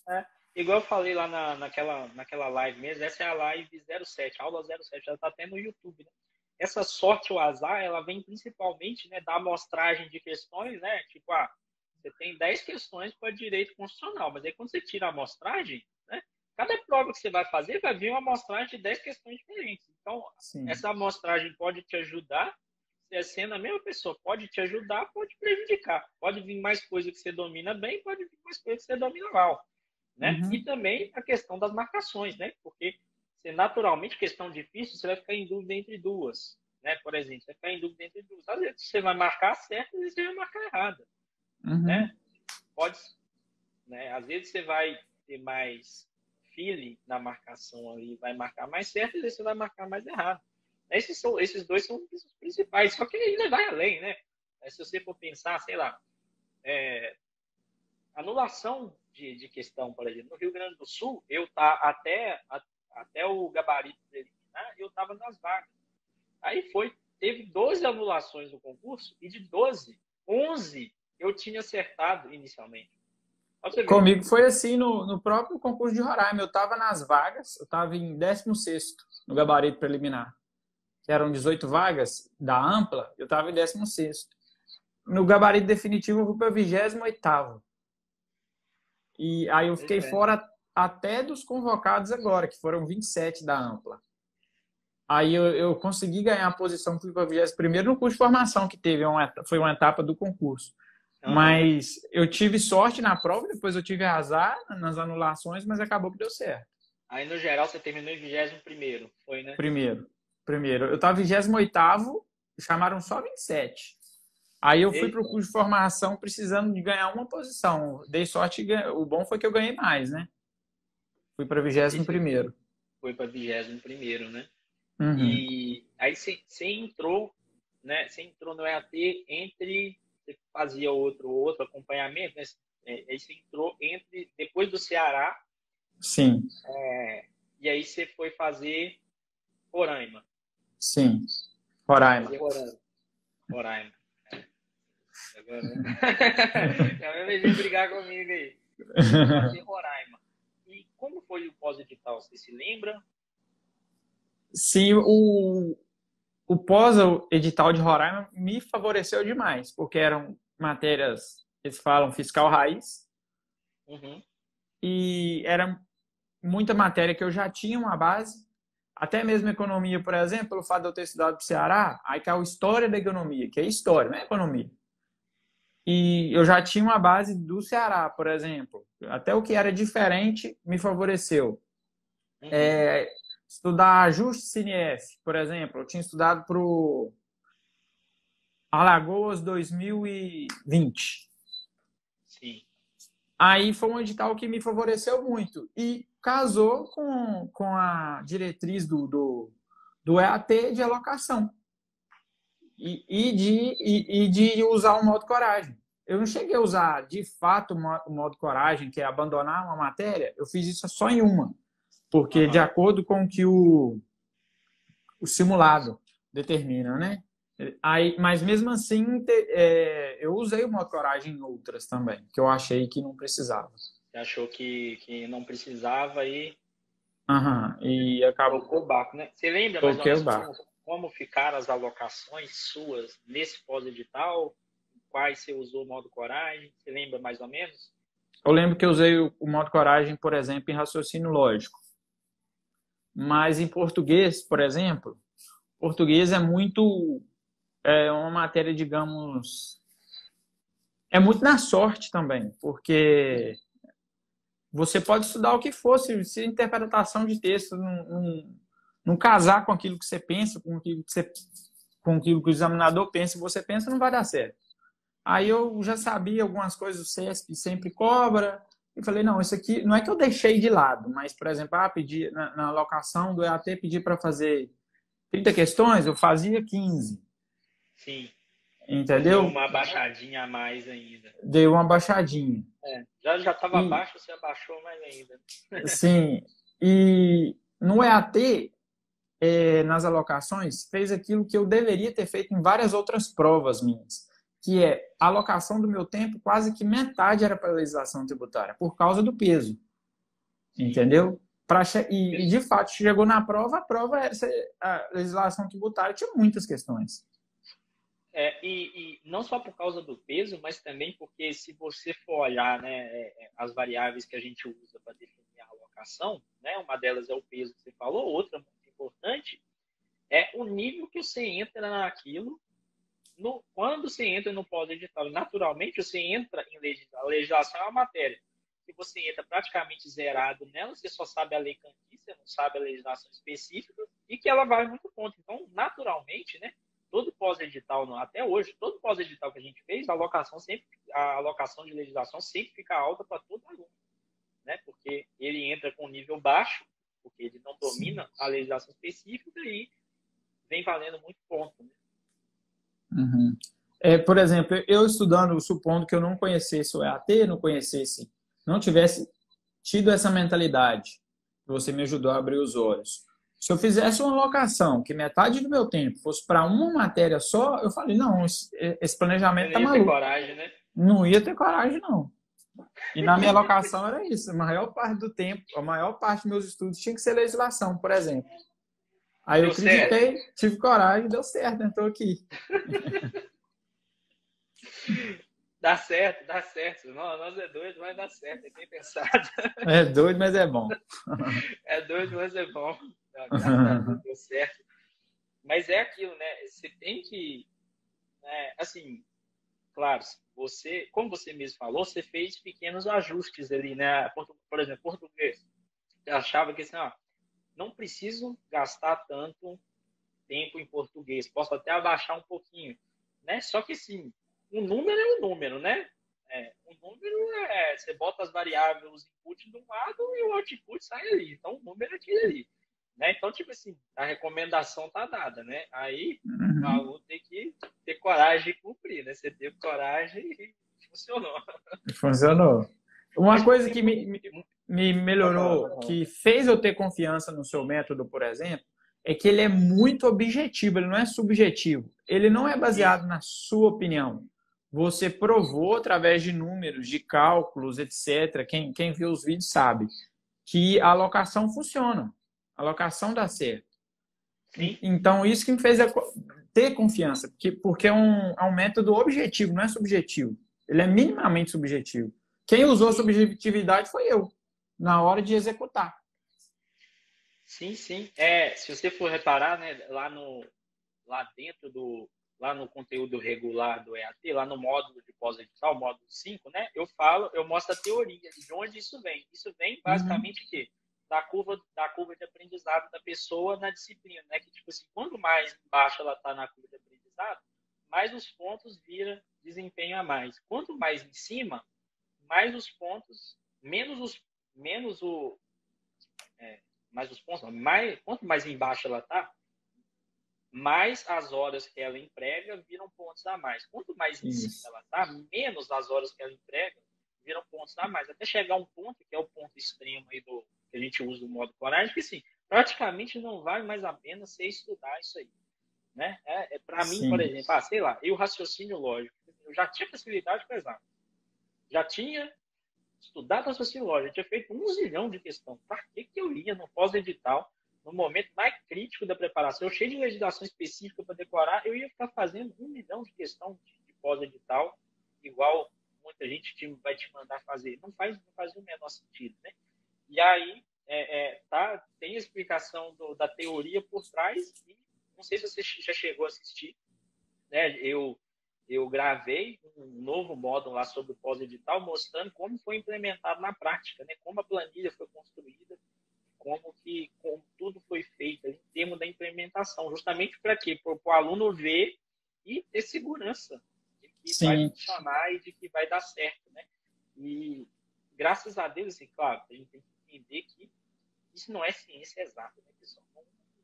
É. Igual eu falei lá naquela live mesmo, essa é a live 07, a aula 07, ela tá até no YouTube, né? Essa sorte ou azar, ela vem principalmente, né, da amostragem de questões, né? Tipo, você tem 10 questões para direito constitucional, mas aí quando você tira a amostragem, né, cada prova que você vai fazer vai vir uma amostragem de 10 questões diferentes. Então, Sim. essa amostragem pode te ajudar, sendo a mesma pessoa, pode te ajudar, pode prejudicar. Pode vir mais coisa que você domina bem, pode vir mais coisa que você domina mal, né? E Uhum. também a questão das marcações, né? Porque você, naturalmente, questão difícil, você vai ficar em dúvida entre duas, né? Por exemplo, você vai ficar em dúvida entre duas. Às vezes você vai marcar certo, às vezes você vai marcar errada, né? Uhum. Pode, né? Às vezes você vai ter mais feeling na marcação ali, vai marcar mais certo, às vezes você vai marcar mais errado. Esses dois são os principais, só que ainda vai além, né? Se você for pensar, sei lá, anulação de questão, por exemplo, no Rio Grande do Sul, eu tá até o gabarito preliminar, eu estava nas vagas. Aí teve 12 anulações no concurso e de 12, 11 eu tinha acertado inicialmente. Pra você ver. Comigo foi assim no próprio concurso de Roraima. Eu estava nas vagas, eu estava em 16º no gabarito preliminar, que eram 18 vagas da ampla, eu estava em 16º. No gabarito definitivo eu fui para 28º. E aí eu Pois fiquei é. fora até dos convocados agora, que foram 27 da ampla. Aí eu consegui ganhar a posição, fui para 21º no curso de formação que teve, foi uma etapa do concurso. Uhum. Mas eu tive sorte na prova, depois eu tive azar nas anulações, mas acabou que deu certo. Aí, no geral, você terminou em 21º, foi, né? Primeiro. Eu estava em 28º, chamaram só 27. Aí eu fui para o Eita, curso de formação precisando de ganhar uma posição. Dei sorte, o bom foi que eu ganhei mais, né? Fui para aí você 21º. foi para 21º, né? Uhum. E aí você entrou, né? Você entrou no EAT você fazia outro acompanhamento, né? Aí você entrou depois do Ceará, Sim, e aí você foi fazer Roraima. sim. Roraima. Fazer Roraima. Roraima. Agora, já veio brigar comigo aí. Fazer Roraima. E como foi o pós-edital? Você se lembra? Sim, o pós-edital de Roraima me favoreceu demais, porque eram matérias, eles falam fiscal raiz, e era muita matéria que eu já tinha uma base, até mesmo economia, por exemplo, pelo fato de eu ter estudado para o Ceará, aí caiu história da economia, que é história, não é economia. E eu já tinha uma base do Ceará, por exemplo. Até o que era diferente me favoreceu. Estudar ajuste CNF, por exemplo. Eu tinha estudado para o Alagoas 2020. Sim. Aí foi um edital que me favoreceu muito. E casou com a diretriz do EAT de alocação. E de usar o modo coragem. Eu não cheguei a usar, de fato, o modo coragem, que é abandonar uma matéria. Eu fiz isso só em uma. Porque, de acordo com o que o simulado determina, né? Aí, mas, mesmo assim, eu usei o modo coragem em outras também, que eu achei que não precisava. Você achou que não precisava e... E acabou... Tocou o barco, né? Você lembra mais ou menos como ficaram as alocações suas nesse pós-edital? Quais você usou o modo coragem? Você lembra mais ou menos? Eu lembro que eu usei o modo coragem, por exemplo, em raciocínio lógico. Mas em português, por exemplo, português é uma matéria, digamos, é muito na sorte também, porque você pode estudar o que for, se a interpretação de texto não casar com aquilo que você pensa, com aquilo que o examinador pensa e você pensa, não vai dar certo. Aí eu já sabia algumas coisas, o CESP sempre cobra, e falei, não, isso aqui, não é que eu deixei de lado, mas, por exemplo, pedi, na alocação do EAT, pedi para fazer 30 questões, eu fazia 15. Sim. Entendeu? Deu uma baixadinha a mais ainda. Deu uma baixadinha. Já estava baixo, você abaixou mais ainda. Sim. E no EAT, nas alocações, fez aquilo que eu deveria ter feito em várias outras provas minhas, que é a alocação do meu tempo, quase que metade era para a legislação tributária, por causa do peso. Entendeu? E de fato, chegou na prova, a legislação tributária tinha muitas questões. E não só por causa do peso, mas também porque se você for olhar, né, as variáveis que a gente usa para definir a alocação, né, uma delas é o peso que você falou, outra muito importante é o nível que você entra naquilo. Quando você entra no pós-edital, naturalmente você entra em legislação. A legislação é uma matéria que você entra praticamente zerado nela, você só sabe a lei Canqui, você não sabe a legislação específica e que ela vai muito ponto. Então, naturalmente, né, todo pós-edital, até hoje, todo pós-edital que a gente fez, a alocação de legislação sempre fica alta para todo aluno, né? Porque ele entra com nível baixo, porque ele não domina a legislação específica e vem valendo muito ponto, né? Por exemplo, eu estudando, supondo que eu não conhecesse o EAT, não tivesse tido essa mentalidade, que você me ajudou a abrir os olhos. Se eu fizesse uma alocação que metade do meu tempo fosse para uma matéria só, eu falei, não, esse planejamento tá maluco. Não ia ter coragem, né? Não ia ter coragem, não. E na minha alocação era isso. A maior parte do tempo, a maior parte dos meus estudos tinha que ser legislação, por exemplo. Aí eu acreditei, tive coragem, deu certo, estou aqui. Dá certo, dá certo. Nós é doido, mas dá certo, é bem pensado. É doido, mas é bom. É doido, mas é bom. Graças a Deus deu certo. Mas é aquilo, né? Você tem que, né, assim, claro, como você mesmo falou, você fez pequenos ajustes ali, né? Por exemplo, português. Você achava que assim, não preciso gastar tanto tempo em português, posso até abaixar um pouquinho, né? Só que assim, o número é um número, né? O número você bota as variáveis, os inputs de um lado e o output sai ali. Então, o número é aquele ali. Né? Então, tipo assim, a recomendação tá dada, né? Aí, o aluno tem que ter coragem de cumprir, né? Você teve coragem e funcionou. Funcionou. Uma coisa que me melhorou, que fez eu ter confiança no seu método, por exemplo, é que ele é muito objetivo, ele não é subjetivo. Ele não é baseado na sua opinião. Você provou através de números, de cálculos, etc. Quem viu os vídeos sabe que a alocação funciona. A alocação dá certo. Sim. Então, isso que me fez ter confiança, porque é um método objetivo, não é subjetivo. Ele é minimamente subjetivo. Quem usou subjetividade foi eu, na hora de executar. Sim, sim. Se você for reparar, né, lá no conteúdo regular do EAT, lá no módulo de pós-edital, módulo 5, né, eu mostro a teoria de onde isso vem. Isso vem basicamente o quê? Da curva de aprendizado da pessoa na disciplina, né? Que, tipo assim, quanto mais baixa ela está na curva de aprendizado, mais os pontos vira desempenho a mais. Quanto mais em cima, mais os pontos, mais os pontos, quanto mais embaixo ela está, mais as horas que ela emprega viram pontos a mais. Quanto mais em cima ela está, menos as horas que ela emprega viram pontos a mais. Até chegar a um ponto, que é o ponto extremo aí que a gente usa do modo coragem, que assim, praticamente não vale mais a pena você estudar isso aí. Né? Para mim, por exemplo, sei lá, eu raciocínio lógico, eu já tinha facilidade com exato. Já tinha estudado raciocínio lógico, eu tinha feito 1 zilhão de questão. Para que eu ia no pós-edital, no momento mais crítico da preparação, eu cheio de legislação específica para decorar, eu ia ficar fazendo 1 milhão de questão de pós-edital, igual muita gente vai te mandar fazer. Não faz o menor sentido, né? E aí, tem a explicação da teoria por trás, e não sei se você já chegou a assistir, né? Eu gravei um novo módulo lá sobre o pós-edital, mostrando como foi implementado na prática, né? Como a planilha foi construída, como tudo foi feito em termos da implementação. Justamente para quê? Para o aluno ver e ter segurança de que vai funcionar e de que vai dar certo, né? E graças a Deus, assim, claro, a gente tem que entender que isso não é ciência exata, né, pessoal?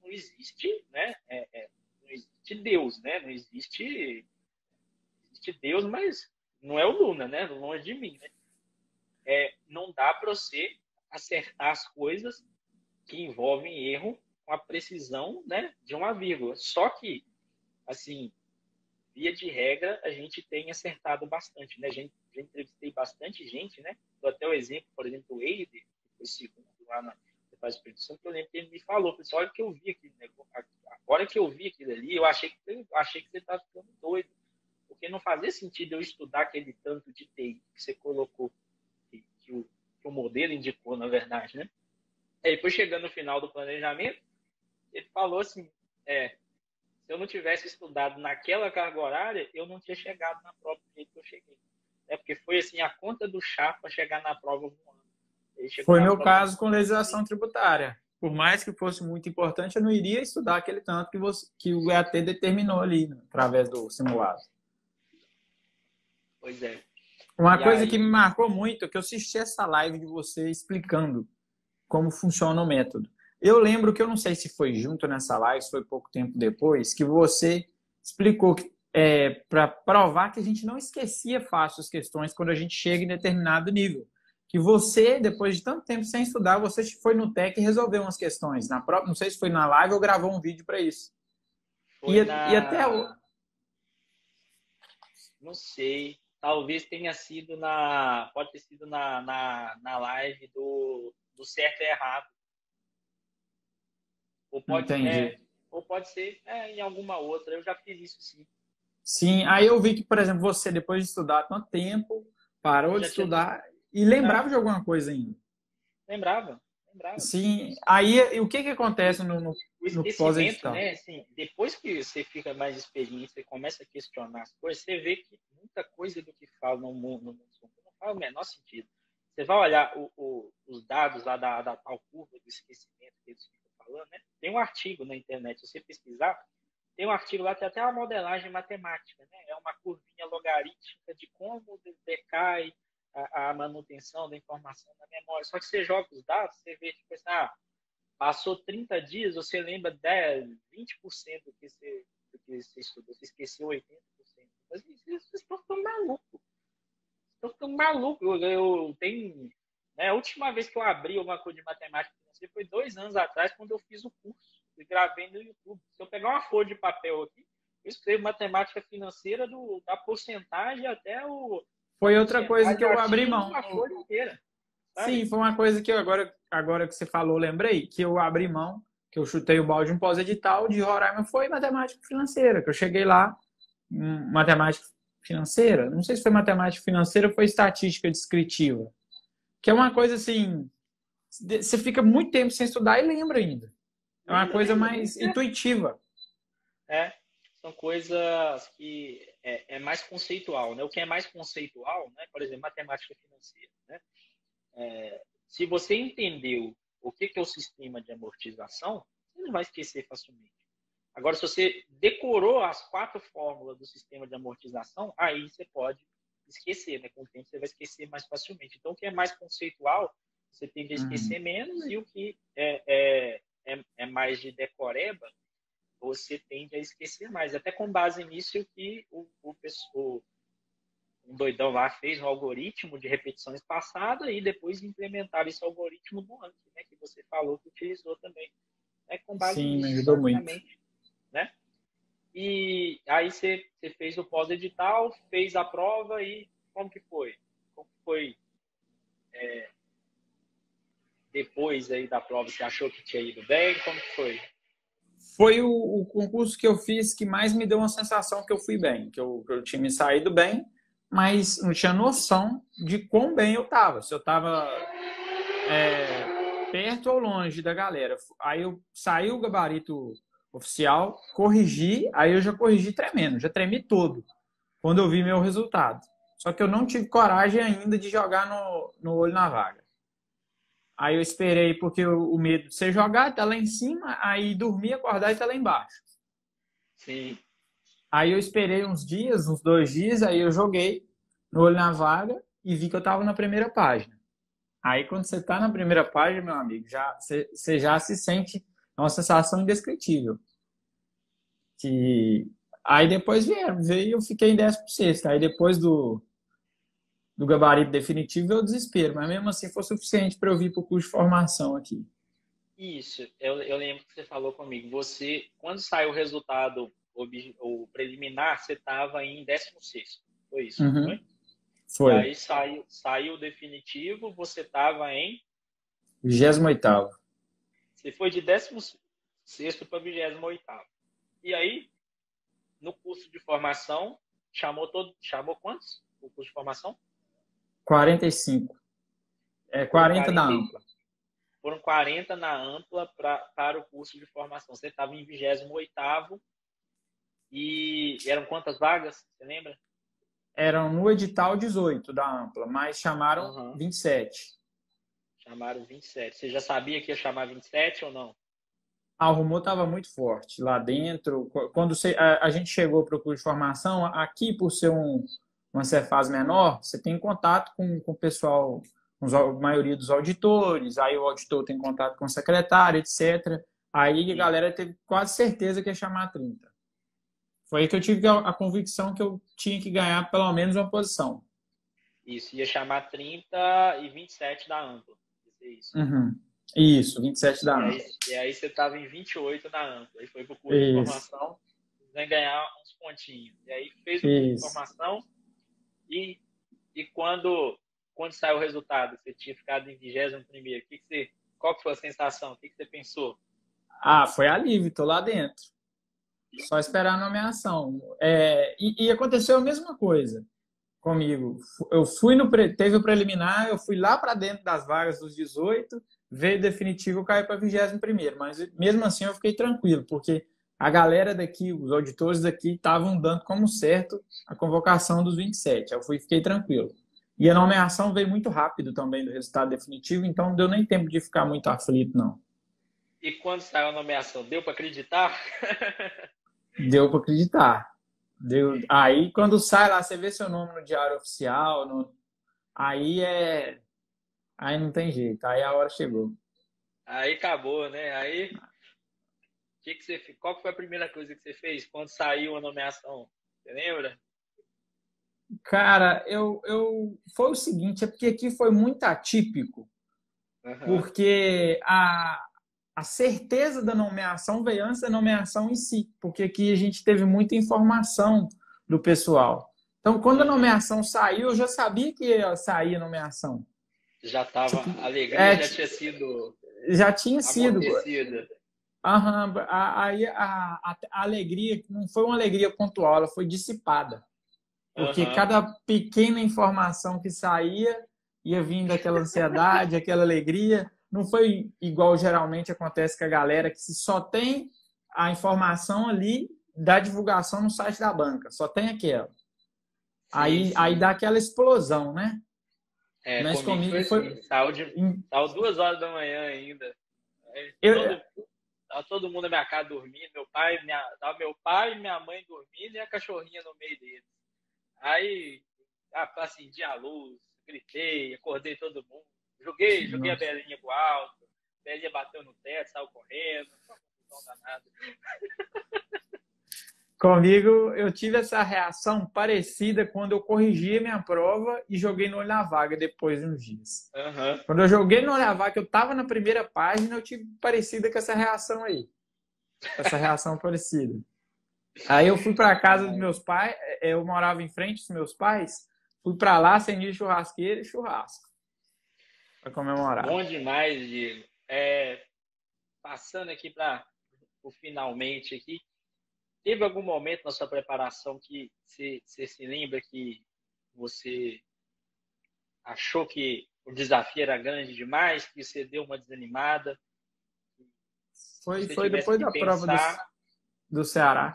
Não existe, né? Não existe Deus, né? Não existe Deus, mas não é o Luna, né? Longe de mim, né? Não dá para você acertar as coisas que envolvem erro com a precisão, né, de uma vírgula. Só que, assim, via de regra, a gente tem acertado bastante, né? Já entrevistei bastante gente, né? Dou até o exemplo, por exemplo, do Eider, que foi segundo lá na Faz Expedição, que eu lembro que ele me falou, pessoal, olha que eu vi aquilo, né? Agora que eu vi aquilo ali, eu achei que você estava ficando doido. Porque não fazia sentido eu estudar aquele tanto de TI que você colocou, que o modelo indicou, na verdade, né? Aí depois, chegando no final do planejamento, ele falou assim, se eu não tivesse estudado naquela carga horária, eu não tinha chegado na prova do jeito que eu cheguei. Porque foi assim, a conta do chá para chegar na prova voando. Foi meu caso com legislação tributária. Por mais que fosse muito importante, eu não iria estudar aquele tanto que o EAT determinou ali, né, através do simulado. Pois é. Uma coisa que me marcou muito é que eu assisti essa live de você explicando como funciona o método. Eu lembro que eu não sei se foi junto nessa live, se foi pouco tempo depois, que você explicou que para provar que a gente não esquecia fácil as questões quando a gente chega em determinado nível. Que você, depois de tanto tempo sem estudar, você foi no TEC e resolveu umas questões. Não sei se foi na live ou gravou um vídeo para isso. E até o... Não sei. Talvez tenha sido pode ter sido na live do certo e errado. Ou pode ser em alguma outra. Eu já fiz isso, sim. Sim, aí eu vi que, por exemplo, você, depois de estudar tanto tempo, parou de estudar e lembrava de alguma coisa ainda. Lembrava. Sim, aí o que acontece no pós-edital? Né? Assim, depois que você fica mais experiente, você começa a questionar as coisas, você vê que muita coisa do que fala no mundo não faz o menor sentido. Você vai olhar os dados lá da tal curva do esquecimento que eles ficam falando, né? Tem um artigo na internet, se você pesquisar, tem um artigo lá que tem até uma modelagem matemática, né? É uma curvinha logarítmica de como decai a manutenção da informação na memória. Só que você joga os dados, você vê, tipo assim, passou 30 dias, você lembra 20% do que você estudou, você esqueceu 80%. Mas vocês estão ficando malucos. Estão ficando malucos. Eu tenho... Né, a última vez que eu abri uma coisa de matemática foi 2 anos atrás, quando eu fiz o curso. e gravei no YouTube. Se eu pegar uma folha de papel aqui, eu escrevo matemática financeira da porcentagem até Foi outra coisa que eu abri mão. uma folha inteira. Sabe? Sim, foi uma coisa que eu, agora que você falou, lembrei, que eu abri mão, que eu chutei o balde em pós-edital de Roraima, foi matemática financeira, que eu cheguei lá, matemática financeira, não sei se foi matemática financeira ou foi estatística descritiva, que é uma coisa assim, você fica muito tempo sem estudar e lembra ainda. É uma coisa mais intuitiva. São coisas que é mais conceitual, né? O que é mais conceitual, né? Por exemplo, matemática financeira, né? Se você entendeu o que é o sistema de amortização, você não vai esquecer facilmente. Agora, se você decorou as 4 fórmulas do sistema de amortização, aí você pode esquecer, né? Com o tempo você vai esquecer mais facilmente. Então, o que é mais conceitual, você tende a esquecer menos, e o que é mais de decoreba, você tende a esquecer mais. Até com base nisso que um doidão lá fez um algoritmo de repetições passadas e depois implementaram esse algoritmo no Anki, né? Que você falou que utilizou também. Com base Sim, nisso, me ajudou muito. Né? E aí você fez o pós-edital, fez a prova e como que foi? Como que foi depois aí da prova? Você achou que tinha ido bem? Como que foi? Foi o concurso que eu fiz que mais me deu uma sensação que eu fui bem, que eu tinha me saído bem, mas não tinha noção de quão bem eu estava. Se eu estava perto ou longe da galera. Aí eu saí o gabarito oficial, corrigi, aí eu já corrigi tremendo, já tremi todo quando eu vi meu resultado. Só que eu não tive coragem ainda de jogar no olho na vaga. Aí eu esperei, porque o medo de você jogar tá lá em cima, aí dormir, acordar e tá lá embaixo. Sim. Aí eu esperei uns dias, uns 2 dias, aí eu joguei no olho na vaga e vi que eu tava na primeira página. Aí quando você tá na primeira página, meu amigo, você já se sente uma sensação indescritível. Aí depois veio eu fiquei em 16º. Aí depois do gabarito definitivo veio o desespero, mas mesmo assim foi suficiente para eu vir para o curso de formação aqui. Isso, eu lembro que você falou comigo. Você, quando saiu o resultado o preliminar, você estava em 16º. Foi isso, não foi? Foi. E aí saiu o definitivo, você estava em 28º. Você foi de 16º para 28º. E aí, no curso de formação, chamou quantos? O curso de formação? 45. 40 na ampla. Foram 40 na ampla para o curso de formação. Você estava em 28º e eram quantas vagas? Você lembra? Eram no edital 18 da ampla, mas chamaram 27. Chamaram 27. Você já sabia que ia chamar 27 ou não? O rumor estava muito forte lá dentro. Quando a gente chegou para o curso de formação, aqui, por ser uma Cefaz menor, você tem contato com o pessoal, a maioria dos auditores, aí o auditor tem contato com o secretário, etc. Aí a galera teve quase certeza que ia chamar 30. Foi aí que eu tive a convicção que eu tinha que ganhar pelo menos uma posição. Isso, ia chamar 30 e 27 da ampla. Isso. Isso, 27 da ampla. E aí você estava em 28 na ampla. Aí foi para o curso de formação, vai ganhar uns pontinhos. E aí fez o curso de formação e quando saiu o resultado, você tinha ficado em 21º. Qual que foi a sensação? O que você pensou? Foi alívio, tô lá dentro. Só esperar a nomeação. E aconteceu a mesma coisa comigo. Eu fui teve o preliminar, eu fui lá para dentro das vagas dos 18, veio definitivo, eu caí para 21º. Mas mesmo assim eu fiquei tranquilo, porque a galera daqui, os auditores daqui, estavam dando como certo a convocação dos 27. Eu fiquei tranquilo. E a nomeação veio muito rápido também do resultado definitivo, então não deu nem tempo de ficar muito aflito, não. E quando saiu a nomeação, deu para acreditar? Deu para acreditar. Aí, quando sai lá, você vê seu nome no diário oficial, aí não tem jeito, aí a hora chegou. Aí acabou, né? Aí, qual foi a primeira coisa que você fez quando saiu a nomeação? Você lembra? Cara, foi o seguinte, porque aqui foi muito atípico, porque a certeza da nomeação veio antes da nomeação em si, porque aqui a gente teve muita informação do pessoal. Então, quando a nomeação saiu, eu já sabia que ia sair a nomeação. Já estava, a alegria já tinha sido já tinha sido. amortecida. Aí a alegria não foi uma alegria pontual, ela foi dissipada. Porque cada pequena informação que saía ia vindo aquela ansiedade, aquela alegria. Não foi igual geralmente acontece com a galera, que só tem a informação ali da divulgação no site da banca, só tem aquela. Aí dá aquela explosão, né? Mas comigo foi assim, saiu 2h da manhã ainda. Todo mundo na minha casa dormindo, meu pai e minha mãe dormindo e a cachorrinha no meio deles. Aí, acendi a luz, gritei, acordei todo mundo. Joguei a belinha pro alto, a belinha bateu no teto, saiu correndo. Não dá nada. Comigo, eu tive essa reação parecida quando eu corrigi a minha prova e joguei no Olho na Vaga depois de uns dias. Quando eu joguei no Olho na Vaga, eu estava na primeira página, eu tive parecida com essa reação aí. Essa reação parecida. Aí eu fui para casa dos meus pais, eu morava em frente dos meus pais, fui para lá, acendi churrasqueira e churrasco. Para comemorar. Bom demais, Diego. Passando aqui para o finalmente aqui, teve algum momento na sua preparação que você se lembra que você achou que o desafio era grande demais, que você deu uma desanimada? Foi depois da prova do Ceará,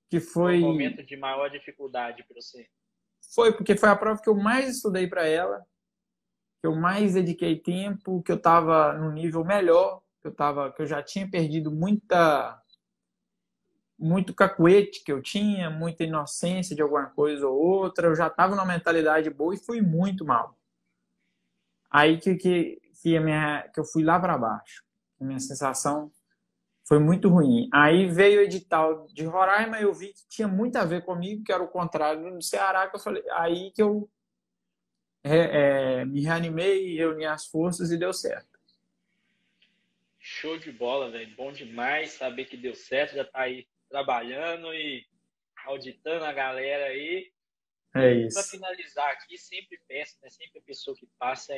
que foi um momento de maior dificuldade para você. Foi, porque foi a prova que eu mais estudei para ela, que eu mais dediquei tempo, que eu estava no nível melhor, que eu já tinha perdido muito cacuete que eu tinha, muita inocência de alguma coisa ou outra, eu já estava numa mentalidade boa e fui muito mal. Aí que eu fui lá para baixo. A minha sensação foi muito ruim. Aí veio o edital de Roraima, eu vi que tinha muito a ver comigo, que era o contrário do Ceará, que eu falei, aí que eu me reanimei, reuni as forças e deu certo. Show de bola, velho. Bom demais saber que deu certo, já tá aí trabalhando e auditando a galera aí. É isso. Para finalizar aqui, sempre peço, né? Sempre a pessoa que passa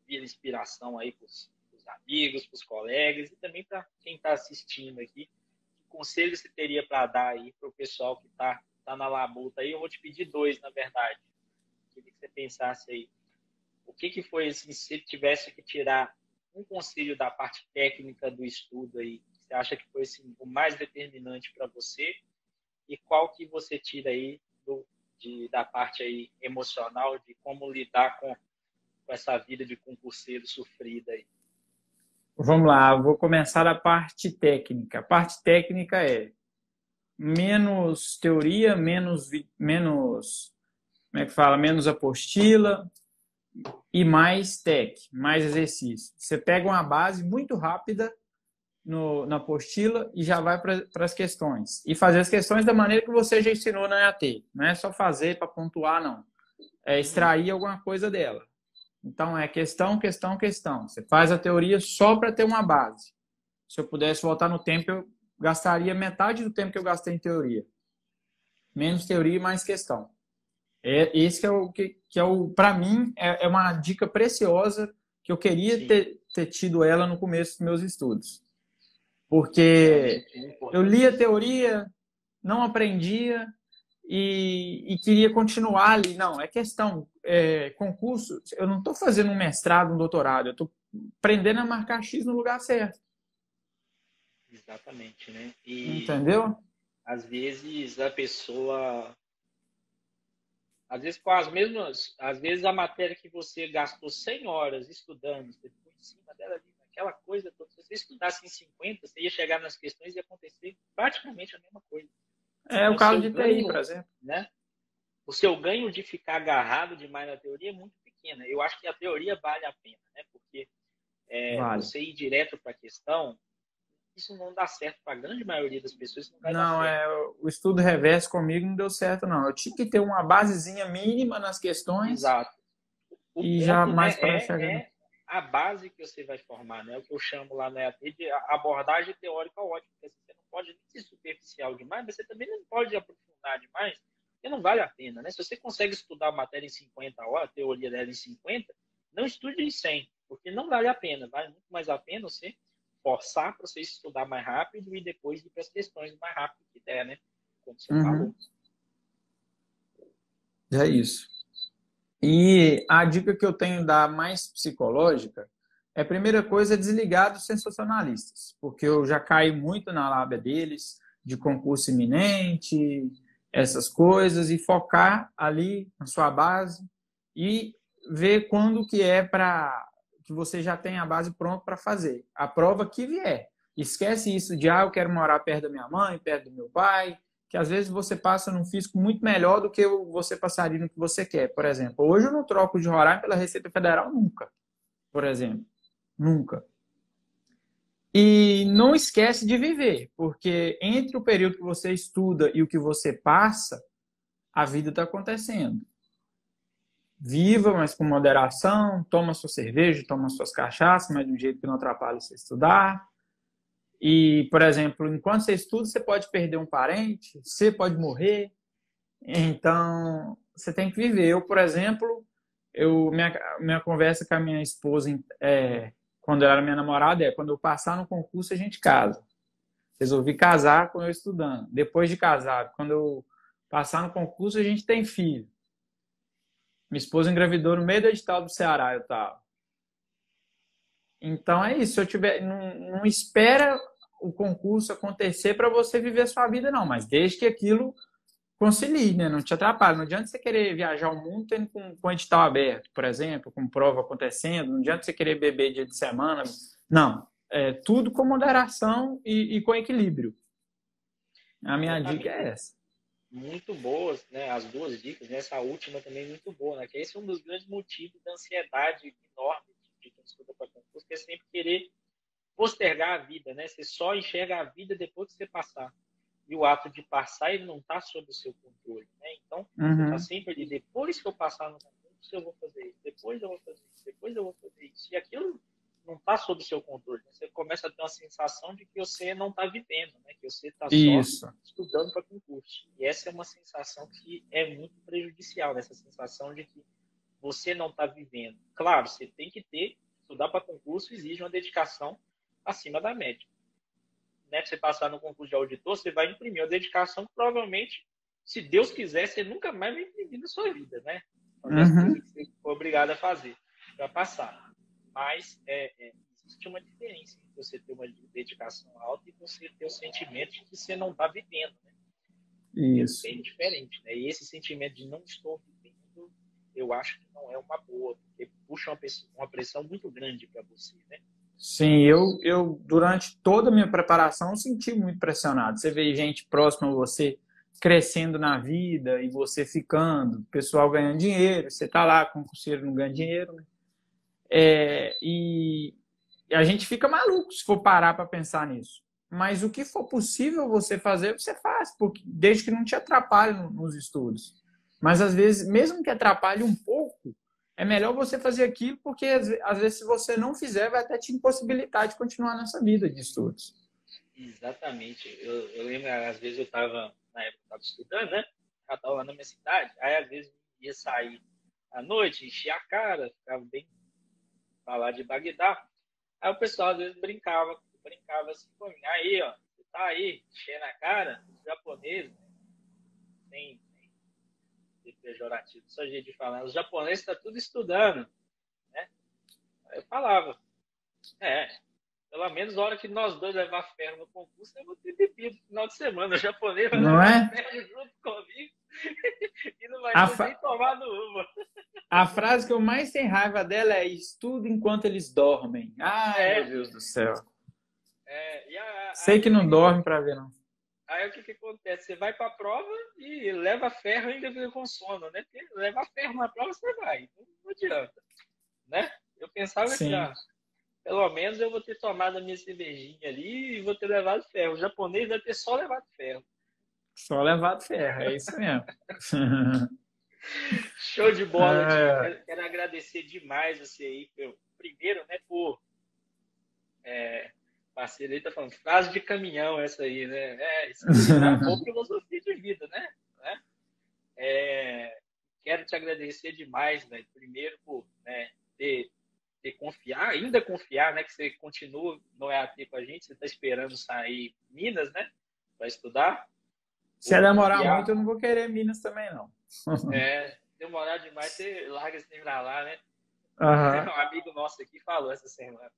vira inspiração aí para os amigos, para os colegas e também para quem está assistindo aqui. Que conselho você teria para dar aí para o pessoal que tá na labuta aí? Eu vou te pedir 2, na verdade. Queria que você pensasse aí. O que foi assim, se você tivesse que tirar um conselho da parte técnica do estudo aí, você acha que foi assim, o mais determinante para você? E qual que você tira aí da parte aí emocional, de como lidar com essa vida de concurseiro sofrida aí? Vamos lá, vou começar da parte técnica. A parte técnica é menos teoria, menos como é que fala? Menos apostila e mais mais exercício. Você pega uma base muito rápida na apostila e já vai para as questões. E fazer as questões da maneira que você já ensinou na EAT. Não é só fazer para pontuar, não. É extrair alguma coisa dela. Então, é questão. Você faz a teoria só para ter uma base. Se eu pudesse voltar no tempo, eu gastaria metade do tempo que eu gastei em teoria. Menos teoria e mais questão. Esse para mim, é uma dica preciosa que eu queria ter tido ela no começo dos meus estudos. Porque eu lia teoria, não aprendia e queria continuar ali. Não, é questão. Concurso, eu não estou fazendo um mestrado, um doutorado, eu estou aprendendo a marcar X no lugar certo. Exatamente, né? Entendeu? Às vezes a pessoa... Às vezes com as mesmas... Às vezes a matéria que você gastou 100 horas estudando, você ficou em cima dela ali, aquela coisa toda. Se você estudasse em 50, você ia chegar nas questões e ia acontecer praticamente a mesma coisa. O caso de TI, por exemplo. Né? O seu ganho de ficar agarrado demais na teoria é muito pequeno. Eu acho que a teoria vale a pena, né? Porque vale. Você ir direto para a questão, isso não dá certo para a grande maioria das pessoas. O estudo reverso comigo não deu certo, não. Eu tinha que ter uma basezinha mínima nas questões. Exato. Já mais para chegar. a base que você vai formar, né? O que eu chamo lá na EAD de abordagem teórica ótima, porque você não pode nem ser superficial demais, mas você também não pode aprofundar demais, porque não vale a pena, né? Se você consegue estudar a matéria em 50 horas, a teoria dela em 50, não estude em 100, porque não vale a pena. Vale muito mais a pena você forçar para você estudar mais rápido e depois ir para as questões mais rápido que der, né? Como você falou. É isso. E a dica que eu tenho da mais psicológica é, a primeira coisa, desligar dos sensacionalistas, porque eu já caí muito na lábia deles, de concurso iminente, essas coisas, e focar ali na sua base e ver quando que é para que você já tem a base pronta para fazer. A prova que vier. Esquece isso de, eu quero morar perto da minha mãe, perto do meu pai, que às vezes você passa num físico muito melhor do que você passaria no que você quer. Por exemplo, hoje eu não troco de Roraima pela Receita Federal nunca, por exemplo. Nunca. E não esquece de viver, porque entre o período que você estuda e o que você passa, a vida está acontecendo. Viva, mas com moderação, toma sua cerveja, toma suas cachaças, mas de um jeito que não atrapalhe você estudar. E, por exemplo, enquanto você estuda, você pode perder um parente, você pode morrer. Então, você tem que viver. Eu, por exemplo, minha conversa com a minha esposa, quando ela era minha namorada, quando eu passar no concurso, a gente casa. Resolvi casar com eu estudando. Depois de casado, quando eu passar no concurso, a gente tem filho. Minha esposa engravidou no meio do edital do Ceará, eu tava. Então é isso. Se eu tiver, não espera o concurso acontecer para você viver a sua vida, não. Mas desde que aquilo concilie, né? Não te atrapalhe. Não adianta você querer viajar o mundo tendo com edital aberto, por exemplo, com prova acontecendo. Não adianta você querer beber dia de semana. Não. É tudo com moderação e com equilíbrio. A minha dica é essa. Muito boas, né? As duas dicas, né? Essa última também é muito boa, né? Que esse é um dos grandes motivos da ansiedade enorme de quem estuda para concurso, que é sempre querer postergar a vida, né? Você só enxerga a vida depois que você passar. E o ato de passar, ele não está sob o seu controle, né? Então, você está sempre ali, depois que eu passar no concurso, eu vou fazer isso, depois eu vou fazer isso, depois eu vou fazer isso. E aquilo não está sob o seu controle, né? Você começa a ter uma sensação de que você não está vivendo, né? Que você está só estudando para concurso. E essa é uma sensação que é muito prejudicial, essa sensação de que você não está vivendo. Claro, você tem que estudar para concurso exige uma dedicação acima da média. Né? Pra você passar no concurso de auditor, você vai imprimir uma dedicação que provavelmente, se Deus quiser, você nunca mais vai imprimir na sua vida, né? Uma das coisas que você foi obrigado a fazer para passar. Mas existe uma diferença entre você ter uma dedicação alta e você ter o sentimento de que você não está vivendo, né? Isso. É bem diferente, né? E esse sentimento de não estou vivendo, eu acho que não é uma boa, porque puxa uma pressão muito grande para você, né? Sim, eu durante toda a minha preparação senti muito pressionado. Você vê gente próxima a você crescendo na vida e você ficando, o pessoal ganhando dinheiro, você tá lá, concurseiro não ganha dinheiro, né? E a gente fica maluco se for parar para pensar nisso. Mas o que for possível você fazer, você faz, porque desde que não te atrapalhe nos estudos. Mas às vezes, mesmo que atrapalhe um pouco, é melhor você fazer aquilo, porque às vezes se você não fizer, vai até te impossibilitar de continuar nessa vida de estudos. Exatamente. Eu lembro, às vezes eu estava, na época eu estava estudando, né? Eu estava lá na minha cidade, aí às vezes ia sair à noite, enchia a cara, ficava bem pra lá de Bagdá. Aí o pessoal às vezes brincava assim com mim. Aí, ó, você tá aí, enchendo a cara, os japoneses, né? Sem ser pejorativo, só jeito de falar, os japoneses estão tudo estudando, né? Aí eu falava, pelo menos a hora que nós dois levar ferro no concurso, eu vou ter bebido no final de semana. O japonês vai levar ferro junto comigo e não vai ter nem tomado uma. A frase que eu mais tenho raiva dela é estudo enquanto eles dormem. Ai, meu Deus do céu. Sei que não dorme para ver, não. Aí o que acontece? Você vai para a prova e leva ferro e ainda fica com sono, né? Porque levar ferro na prova você vai, não adianta, né? Eu pensava que pelo menos eu vou ter tomado a minha cervejinha ali e vou ter levado ferro. O japonês vai ter só levado ferro. Só levado ferro, é isso mesmo. Show de bola, Diego. É, Quero agradecer demais você aí. Primeiro, né, por parceiro aí tá falando, frase de caminhão essa aí, né? Isso aí é uma boa filosofia de vida, né? Quero te agradecer demais, né? Primeiro por, né, ter confiar, ainda confiar, né? Que você continua no EAT com a gente, você está esperando sair Minas, né? Para estudar. se demorar Confiar, muito, eu não vou querer Minas também, não. demorar demais, você larga esse pra lá, né? Aham. Um amigo nosso aqui falou essa semana,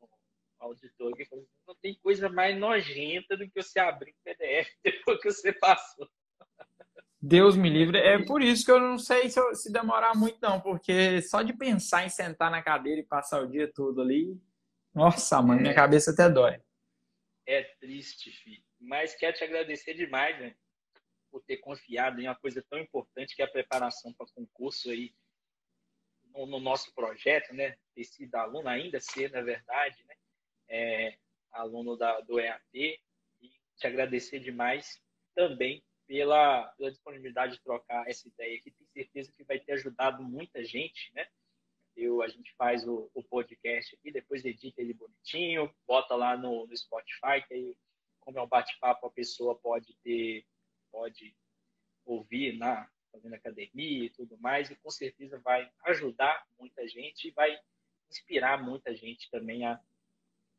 um auditor que falou, não tem coisa mais nojenta do que você abrir o PDF depois que você passou. Deus me livre. É por isso que eu não sei se demorar muito, não, porque só de pensar em sentar na cadeira e passar o dia todo ali, nossa, mano, minha cabeça até dói. É triste, filho. Mas quero te agradecer demais, né? Por ter confiado em uma coisa tão importante que é a preparação para concurso aí no nosso projeto, né? Ter sido aluno, ainda ser, na verdade, né? Aluno do EAT. E te agradecer demais também pela disponibilidade de trocar essa ideia aqui. Tenho certeza que vai ter ajudado muita gente, né? A gente faz o podcast aqui, depois edita ele bonitinho, bota lá no Spotify, que aí, como é um bate-papo, a pessoa pode ouvir fazendo academia e tudo mais, e com certeza vai ajudar muita gente e vai inspirar muita gente também a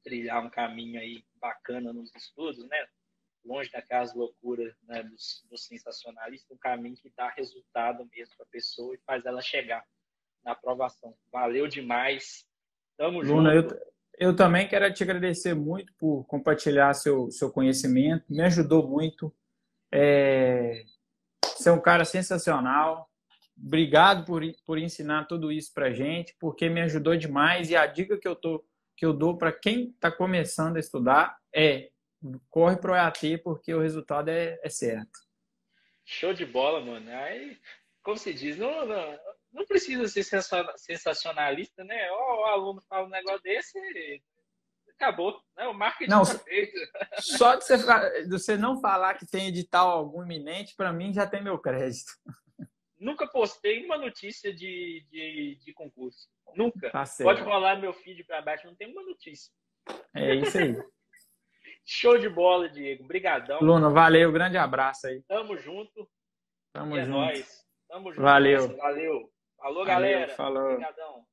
trilhar um caminho aí bacana nos estudos, né? Longe daquelas loucuras, né, dos sensacionalistas, um caminho que dá resultado mesmo para a pessoa e faz ela chegar na aprovação. Valeu demais. Tamo Luna, junto. eu também quero te agradecer muito por compartilhar seu conhecimento, me ajudou muito. Você é um cara sensacional. Obrigado por ensinar tudo isso para gente, porque me ajudou demais. E a dica que eu dou para quem está começando a estudar é corre para o EAT, porque o resultado é certo. Show de bola, mano. Aí, como se diz, não precisa ser sensacionalista, né? O aluno fala um negócio desse, acabou. Né? O marketing Não, está feito. só de você não falar que tem edital algum iminente, para mim já tem meu crédito. Nunca postei uma notícia de concurso. Nunca. Tá Pode certo. rolar meu feed para baixo, não tem uma notícia. É isso aí. Show de bola, Diego. Brigadão. Luna, valeu, grande abraço aí. Tamo junto e Tamo é junto. nóis. Tamo junto nessa. Valeu. Valeu. Falou, Valeu, galera. falou. Brigadão.